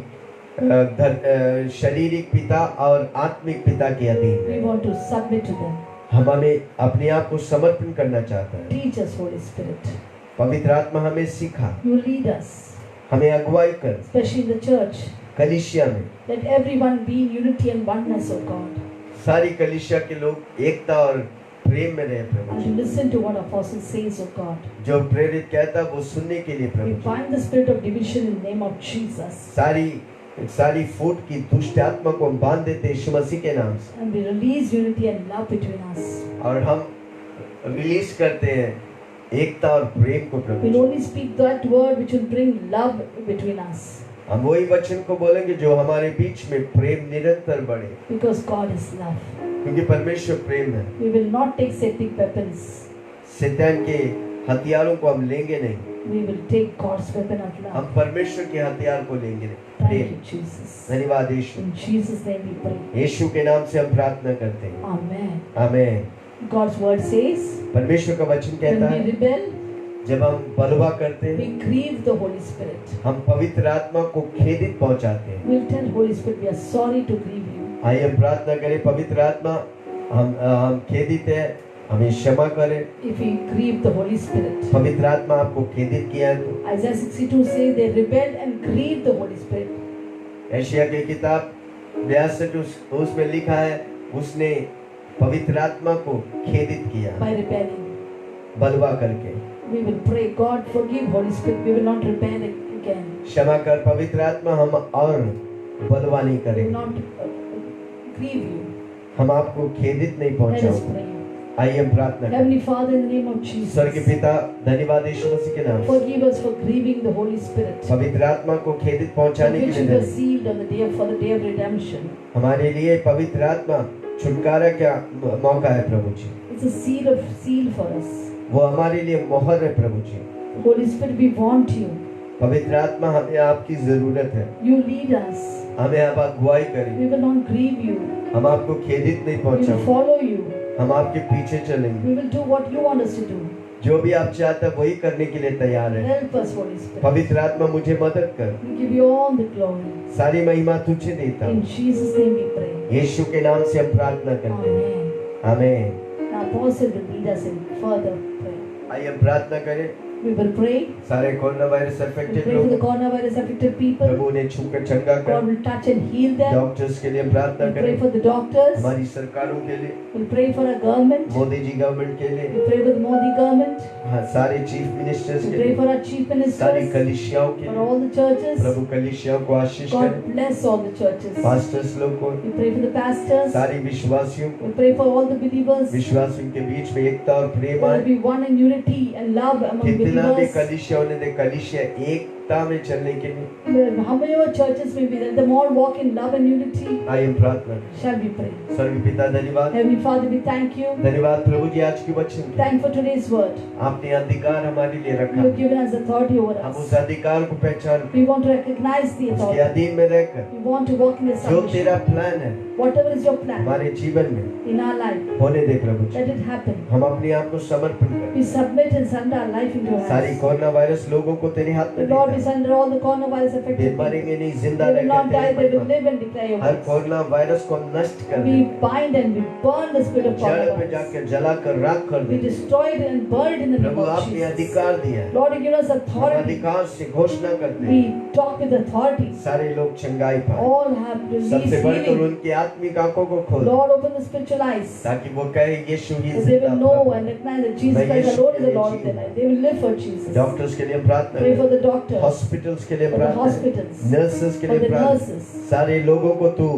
Speaker 1: शारीरिक पिता और आत्मिक पिता के अधीन
Speaker 2: We want to submit to them.
Speaker 1: हमें अपने आप को समर्पण करना चाहता है।
Speaker 2: Teach us, Holy Spirit.
Speaker 1: पवित्र आत्मा हमें सिखा,
Speaker 2: You lead us,
Speaker 1: हमें अगुवाई कर,
Speaker 2: especially in the church.
Speaker 1: कलीसिया में
Speaker 2: Let everyone be in unity and oneness, O God.
Speaker 1: सारी कलीसिया के लोग एकता और प्रेम में रहे प्रभु
Speaker 2: And
Speaker 1: ji.
Speaker 2: to listen to what Apostle says, O God.
Speaker 1: जो प्रेरित कहता वो सुनने के लिए
Speaker 2: We
Speaker 1: Prabhu ji.
Speaker 2: bind the spirit of division in the name of Jesus.
Speaker 1: सारी फूट की दुष्ट आत्मा को हम बांध देते यीशु मसीह के नाम से,
Speaker 2: And we release unity and love between us.
Speaker 1: और हम रिलीज करते हैं एकता और प्रेम को प्रभु
Speaker 2: We'll
Speaker 1: ji.
Speaker 2: only speak that word which will bring love between us.
Speaker 1: हम वही वचन को बोलेंगे जो हमारे बीच में प्रेम निरंतर बढ़े,
Speaker 2: Because God is love.
Speaker 1: क्योंकि परमेश्वर प्रेम है।
Speaker 2: We will not take satanic weapons.
Speaker 1: शैतान के हथियारों को हम लेंगे नहीं,
Speaker 2: We will take God's weapon of love.
Speaker 1: हम परमेश्वर के हथियार को लेंगे नहीं।
Speaker 2: Thank
Speaker 1: Prem.
Speaker 2: you, Jesus.
Speaker 1: धन्यवाद यीशु।
Speaker 2: In Jesus' name we pray.
Speaker 1: यीशु के नाम से हम प्रार्थना करते हैं,
Speaker 2: Amen.
Speaker 1: आमीन।
Speaker 2: God's word says,
Speaker 1: परमेश्वर का वचन
Speaker 2: when
Speaker 1: कहता
Speaker 2: we
Speaker 1: है
Speaker 2: rebel,
Speaker 1: जब हम बलवा करते हैं,
Speaker 2: we grieve the Holy Spirit.
Speaker 1: हम पवित्र आत्मा को खेदित पहुंचाते हैं।
Speaker 2: We'll tell Holy Spirit we are sorry to grieve you.
Speaker 1: आइए हम प्रार्थना करें, पवित्र आत्मा हम खेदित है, हमें क्षमा करें।
Speaker 2: If we grieve the Holy Spirit.
Speaker 1: पवित्र आत्मा आपको खेदित किया है तो
Speaker 2: Isaiah 62 says they rebelled and grieved the Holy Spirit.
Speaker 1: Asia की किताब 62 उसमें लिखा है उसने पवित्र आत्मा को खेदित किया
Speaker 2: By rebelling.
Speaker 1: बलवा करके।
Speaker 2: We will pray, God forgive Holy Spirit. We will not rebel again.
Speaker 1: क्षमा कर पवित्र आत्मा, हम और बलवा नहीं
Speaker 2: We will
Speaker 1: करेंगे,
Speaker 2: not grieve you.
Speaker 1: हम आपको खेदित नहीं
Speaker 2: Let us
Speaker 1: पहुंचाओगे।
Speaker 2: pray.
Speaker 1: आइए हम प्रार्थना करें।
Speaker 2: Heavenly Father, in the name of Jesus,
Speaker 1: स्वर्गीय पिता, धन्यवाद यीशु मसीह के नाम से
Speaker 2: forgive us for grieving the Holy Spirit.
Speaker 1: पवित्र आत्मा को खेदित
Speaker 2: For
Speaker 1: पहुंचाने के
Speaker 2: which
Speaker 1: लिए
Speaker 2: we were
Speaker 1: धन्यवाद।
Speaker 2: sealed on the day for the day of redemption.
Speaker 1: हमारे लिए पवित्र आत्मा छुटकारा का मौका है प्रभु जी,
Speaker 2: It's a seal for us.
Speaker 1: वो हमारे लिए मोहर है प्रभु जी।
Speaker 2: Holy Spirit, we want you.
Speaker 1: पवित्र आत्मा, हमें आपकी जरूरत है,
Speaker 2: You lead us.
Speaker 1: हमें आप अगुवाई करें,
Speaker 2: We will not grieve you.
Speaker 1: हम आपको खेदित नहीं
Speaker 2: We will
Speaker 1: पहुंचाओगे,
Speaker 2: follow you.
Speaker 1: हम आपके पीछे चलेंगे।
Speaker 2: We will do what you want us to do.
Speaker 1: जो भी आप चाहते हैं वही करने के लिए तैयार है।
Speaker 2: Help us, Holy Spirit.
Speaker 1: पवित्र आत्मा मुझे मदद कर,
Speaker 2: We give you all the glory.
Speaker 1: सारी महिमा तुझे देता
Speaker 2: In
Speaker 1: हूँ।
Speaker 2: Jesus' name we pray.
Speaker 1: यीशु के नाम से हम प्रार्थना करते हैं,
Speaker 2: Amen.
Speaker 1: आमीन।
Speaker 2: Now, Apostle will lead us in further prayer.
Speaker 1: आइए हम प्रार्थना करें।
Speaker 2: We will pray.
Speaker 1: सारे corona virus
Speaker 2: We
Speaker 1: affected
Speaker 2: pray for the
Speaker 1: लोग
Speaker 2: coronavirus affected people.
Speaker 1: प्रभु ने छूकर चंगा
Speaker 2: God
Speaker 1: कर।
Speaker 2: will touch and heal them.
Speaker 1: Doctors के लिए प्रार्थना
Speaker 2: We pray
Speaker 1: करें,
Speaker 2: for the doctors.
Speaker 1: हमारी सरकारों के लिए,
Speaker 2: We pray for our government.
Speaker 1: Modi ji government के लिए,
Speaker 2: We pray for the Modi government.
Speaker 1: हाँ, सारे चीफ मिनिस्टर्स
Speaker 2: We
Speaker 1: के
Speaker 2: pray
Speaker 1: लिए,
Speaker 2: for our chief
Speaker 1: सारी
Speaker 2: ministers.
Speaker 1: कलीसियाओं के
Speaker 2: For
Speaker 1: लिए,
Speaker 2: all the churches.
Speaker 1: प्रभु कलीसियाओं को आशीष
Speaker 2: God
Speaker 1: करें,
Speaker 2: bless all the churches.
Speaker 1: Pastors लोग को,
Speaker 2: We pray for the pastors.
Speaker 1: सारी विश्वासियों को,
Speaker 2: We pray for all the believers.
Speaker 1: विश्वासियों के बीच में एकता और प्रेम
Speaker 2: There
Speaker 1: आए।
Speaker 2: will be one in unity and love among
Speaker 1: कितना भी
Speaker 2: believers.
Speaker 1: कलीसिया होने दे, कलीसिया एकता में चलने के लिए।
Speaker 2: How many of our churches will be, let them all walk in love and unity.
Speaker 1: आइए हम प्रार्थना करें।
Speaker 2: Shall we pray?
Speaker 1: स्वर्गीय पिता, धन्यवाद,
Speaker 2: Heavenly Father, we thank you.
Speaker 1: धन्यवाद प्रभु जी आज की वचन के लिए।
Speaker 2: Thank for today's word.
Speaker 1: आपने अधिकार हमारे लिए
Speaker 2: You
Speaker 1: रखा,
Speaker 2: have given us authority over
Speaker 1: हम
Speaker 2: us.
Speaker 1: उस अधिकार को पहचान
Speaker 2: We want to recognize the
Speaker 1: उसके
Speaker 2: authority.
Speaker 1: अधीन में रहकर
Speaker 2: We want to walk in the
Speaker 1: जो तेरा
Speaker 2: submission.
Speaker 1: प्लान है
Speaker 2: Whatever is your plan
Speaker 1: हमारे जीवन में
Speaker 2: in our life,
Speaker 1: होने दे प्रभु जी।
Speaker 2: let it happen.
Speaker 1: हम अपने आप को समर्पण करें,
Speaker 2: We submit and surrender our life into your
Speaker 1: सारी
Speaker 2: hands.
Speaker 1: कोरोना वायरस लोगों को तेरे हाथ में
Speaker 2: Lord, we
Speaker 1: देता है।
Speaker 2: surrender all the coronavirus affected
Speaker 1: way
Speaker 2: people.
Speaker 1: मरेंगे नहीं, जिंदा
Speaker 2: They will not
Speaker 1: रहकर
Speaker 2: die,
Speaker 1: तेरी
Speaker 2: they will
Speaker 1: महिमा।
Speaker 2: live and declare your
Speaker 1: her
Speaker 2: words.
Speaker 1: Corona virus को हम नष्ट कर
Speaker 2: We
Speaker 1: दें,
Speaker 2: bind and we burn the spirit of
Speaker 1: जड़ पे
Speaker 2: coronavirus.
Speaker 1: जाकर जलाकर राख कर
Speaker 2: We
Speaker 1: दें।
Speaker 2: destroy it and burn it in the name
Speaker 1: Prabhu
Speaker 2: of
Speaker 1: आपने
Speaker 2: Jesus.
Speaker 1: अधिकार दिया है,
Speaker 2: Lord, you give us
Speaker 1: हम
Speaker 2: authority.
Speaker 1: अधिकार से घोषणा करते
Speaker 2: We
Speaker 1: हैं,
Speaker 2: talk with authority.
Speaker 1: सारे लोग चंगाई पाए।
Speaker 2: All have released
Speaker 1: सबसे बढ़कर
Speaker 2: healing.
Speaker 1: उनकी आत्मिक आंखों को खोल,
Speaker 2: Lord, open the spiritual eyes.
Speaker 1: ताकि वो कहे यीशु ही
Speaker 2: That they will know
Speaker 1: जिंदा
Speaker 2: and
Speaker 1: है।
Speaker 2: recognize that Jesus Christ the Lord is the Lord of their life. They will live for Jesus.
Speaker 1: Doctors के लिए प्रार्थना
Speaker 2: Pray for
Speaker 1: करें,
Speaker 2: the doctors,
Speaker 1: हॉस्पिटल्स के लिए
Speaker 2: for the
Speaker 1: प्रार्थना करें,
Speaker 2: hospitals,
Speaker 1: नर्सेस के
Speaker 2: for
Speaker 1: लिए
Speaker 2: the
Speaker 1: प्रार्थना,
Speaker 2: nurses.
Speaker 1: सारे लोगों को तू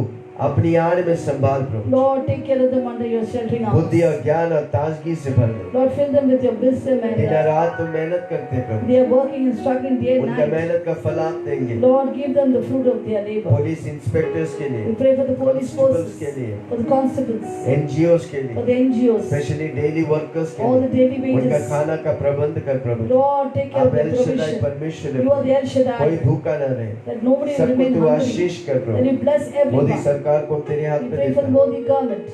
Speaker 1: अपनी आड़ में संभाल प्रभु,
Speaker 2: Lord, take care of them under your sheltering
Speaker 1: बुद्धि
Speaker 2: arms.
Speaker 1: और ज्ञान और ताजगी से भर दे।
Speaker 2: Lord, fill them with your wisdom and
Speaker 1: दिन रात तो मेहनत करते हैं प्रभु,
Speaker 2: they are working and struggling day and
Speaker 1: उनका
Speaker 2: night.
Speaker 1: मेहनत का फल आप देंगे।
Speaker 2: Lord, give them the fruit of their labor.
Speaker 1: Police inspectors के
Speaker 2: We
Speaker 1: लिए,
Speaker 2: pray for the police
Speaker 1: constables के
Speaker 2: forces,
Speaker 1: लिए,
Speaker 2: for the constables,
Speaker 1: एनजीओस के
Speaker 2: for
Speaker 1: लिए,
Speaker 2: the NGOs,
Speaker 1: specially daily workers के
Speaker 2: all the
Speaker 1: लिए,
Speaker 2: daily
Speaker 1: उनका
Speaker 2: wages.
Speaker 1: खाना का प्रबंध कर प्रभु।
Speaker 2: Lord, take care of
Speaker 1: आप
Speaker 2: their
Speaker 1: एल शदाई
Speaker 2: provision.
Speaker 1: परमेश्वर
Speaker 2: You are the
Speaker 1: है,
Speaker 2: El
Speaker 1: कोई
Speaker 2: Shaddai.
Speaker 1: भूखा न रहे,
Speaker 2: That nobody will
Speaker 1: सबको
Speaker 2: remain
Speaker 1: तू
Speaker 2: hungry.
Speaker 1: आशीष कर
Speaker 2: That
Speaker 1: Prabhu.
Speaker 2: you bless
Speaker 1: Modi
Speaker 2: everyone.
Speaker 1: सरकार को तेरे हाथ
Speaker 2: We
Speaker 1: में
Speaker 2: pray
Speaker 1: देता
Speaker 2: for the
Speaker 1: है,
Speaker 2: Modi government,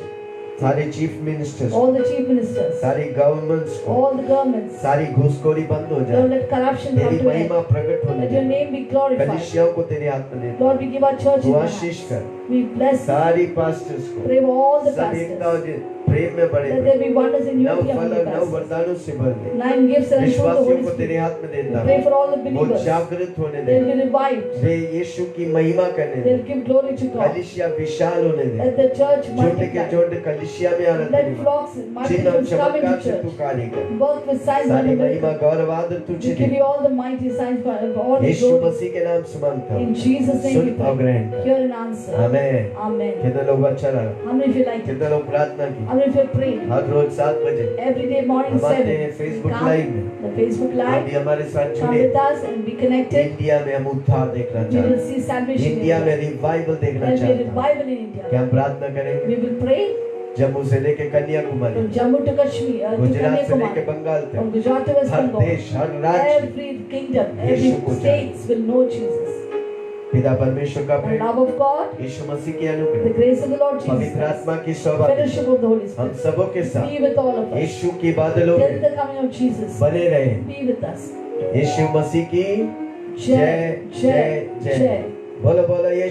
Speaker 1: सारे chief ministers,
Speaker 2: all the chief ministers,
Speaker 1: सारी गवर्नमेंट्स को,
Speaker 2: all the governments.
Speaker 1: सारी घूसखोरी बंद हो
Speaker 2: Lord,
Speaker 1: जाए,
Speaker 2: let corruption come
Speaker 1: तेरी
Speaker 2: to an
Speaker 1: महिमा
Speaker 2: end.
Speaker 1: प्रकट होने
Speaker 2: Let your
Speaker 1: they.
Speaker 2: name be glorified.
Speaker 1: कलीसियाओं को तेरे हाथ में देता
Speaker 2: Lord, we give our church
Speaker 1: तू
Speaker 2: in your
Speaker 1: आशीष
Speaker 2: hands.
Speaker 1: कर,
Speaker 2: We bless,
Speaker 1: सारी पास्टर्स को,
Speaker 2: pray for all the
Speaker 1: सब एकता
Speaker 2: pastors.
Speaker 1: प्रेम में बढ़े,
Speaker 2: That there be wonders in
Speaker 1: नव
Speaker 2: unity
Speaker 1: फल
Speaker 2: among
Speaker 1: और नव
Speaker 2: us.
Speaker 1: वरदानों से भर दे।
Speaker 2: 9 gifts and fruit of the
Speaker 1: विश्वासियों
Speaker 2: Holy
Speaker 1: को तेरे
Speaker 2: Spirit.
Speaker 1: हाथ में देता
Speaker 2: Pray
Speaker 1: हूँ,
Speaker 2: for all the
Speaker 1: वो
Speaker 2: believers.
Speaker 1: जागृत होने दे,
Speaker 2: They'll be revived.
Speaker 1: वे यीशु की महिमा करने दे,
Speaker 2: They'll give glory to God.
Speaker 1: कलीसिया विशाल होने दे,
Speaker 2: Let the church
Speaker 1: छोटे के
Speaker 2: multiply.
Speaker 1: छोटे कलीसिया में आना
Speaker 2: Let
Speaker 1: तेरी बात,
Speaker 2: flocks,
Speaker 1: चिन्ह और
Speaker 2: multitudes come
Speaker 1: चमत्कार
Speaker 2: into
Speaker 1: से तू
Speaker 2: church.
Speaker 1: कार्य कर,
Speaker 2: Work with signs
Speaker 1: सारी
Speaker 2: and
Speaker 1: महिमा
Speaker 2: miracles.
Speaker 1: गौरव आदर तुझे
Speaker 2: We give
Speaker 1: they,
Speaker 2: you all the mighty signs for all the
Speaker 1: Yeshu
Speaker 2: glory.
Speaker 1: मसीह के नाम से मांगता हूँ,
Speaker 2: In Jesus' name we
Speaker 1: सुन और
Speaker 2: pray.
Speaker 1: ग्रहण कर,
Speaker 2: Hear and answer.
Speaker 1: Amen.
Speaker 2: Amen.
Speaker 1: कितने लोग अच्छा लगा,
Speaker 2: How many of you like it?
Speaker 1: कितने लोग प्रार्थना की,
Speaker 2: How many of you prayed?
Speaker 1: हर रोज 7 बजे
Speaker 2: Every day morning
Speaker 1: हम आते
Speaker 2: 7.
Speaker 1: हैं Facebook
Speaker 2: Come,
Speaker 1: Live में,
Speaker 2: the Facebook
Speaker 1: आप
Speaker 2: Live.
Speaker 1: भी हमारे साथ
Speaker 2: Come
Speaker 1: जुड़े।
Speaker 2: with us and be connected.
Speaker 1: India में हम उद्धार देखना
Speaker 2: We
Speaker 1: चाहते
Speaker 2: will
Speaker 1: हैं,
Speaker 2: see salvation in
Speaker 1: इंडिया में
Speaker 2: India.
Speaker 1: रिवाइवल देखना
Speaker 2: There will be
Speaker 1: चाहते हैं,
Speaker 2: revival in
Speaker 1: क्या
Speaker 2: India.
Speaker 1: हम प्रार्थना करेंगे?
Speaker 2: We will pray
Speaker 1: जम्मू से लेके Kanyakumari,
Speaker 2: from Jammu to Kashmir, to
Speaker 1: Gujarat से लेके
Speaker 2: Kanyakumari,
Speaker 1: बंगाल तक,
Speaker 2: from Gujarat to West
Speaker 1: her
Speaker 2: Bengal.
Speaker 1: देश, हर राज्य
Speaker 2: Every kingdom,
Speaker 1: यीशु को
Speaker 2: every states will know Jesus.
Speaker 1: पिता परमेश्वर का
Speaker 2: The
Speaker 1: Prem,
Speaker 2: love of God,
Speaker 1: यीशु मसीह की
Speaker 2: the
Speaker 1: अनुग्रह,
Speaker 2: grace of the Lord Jesus
Speaker 1: पवित्र
Speaker 2: Christ,
Speaker 1: आत्मा की सोबत
Speaker 2: fellowship of the Holy
Speaker 1: हम
Speaker 2: Spirit
Speaker 1: सबों के साथ
Speaker 2: be with all of us.
Speaker 1: यीशु की बादलों
Speaker 2: Till
Speaker 1: में
Speaker 2: the coming of Jesus,
Speaker 1: बने रहे।
Speaker 2: be with us.
Speaker 1: यीशु मसीह की
Speaker 2: Jai,
Speaker 1: जय
Speaker 2: Jai,
Speaker 1: जय जय,
Speaker 2: Jai.
Speaker 1: बोलो बोलो यीशु